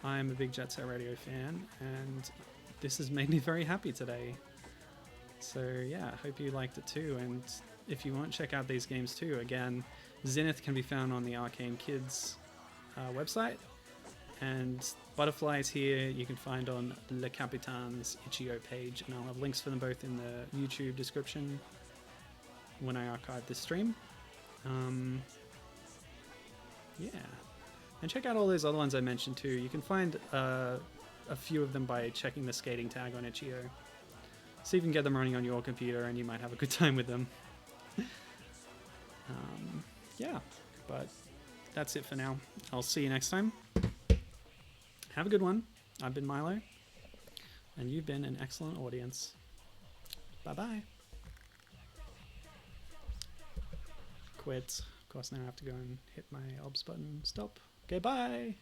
I'm a big Jet Set Radio fan, and this has made me very happy today. So yeah, I hope you liked it too, and if you want, check out these games too. Again, Zenith can be found on the Arcane Kids website, and Butterflies here you can find on Le Capitan's itch.io page, and I'll have links for them both in the YouTube description when I archive this stream. Yeah, and check out all those other ones I mentioned too. You can find a few of them by checking the skating tag on itch.io. See if you can get them running on your computer, and you might have a good time with them. Yeah, but that's it for now. I'll see you next time. Have a good one. I've been Milo, and you've been an excellent audience. Bye-bye. Quit. Of course, now I have to go and hit my OBS button. Stop. Okay, bye.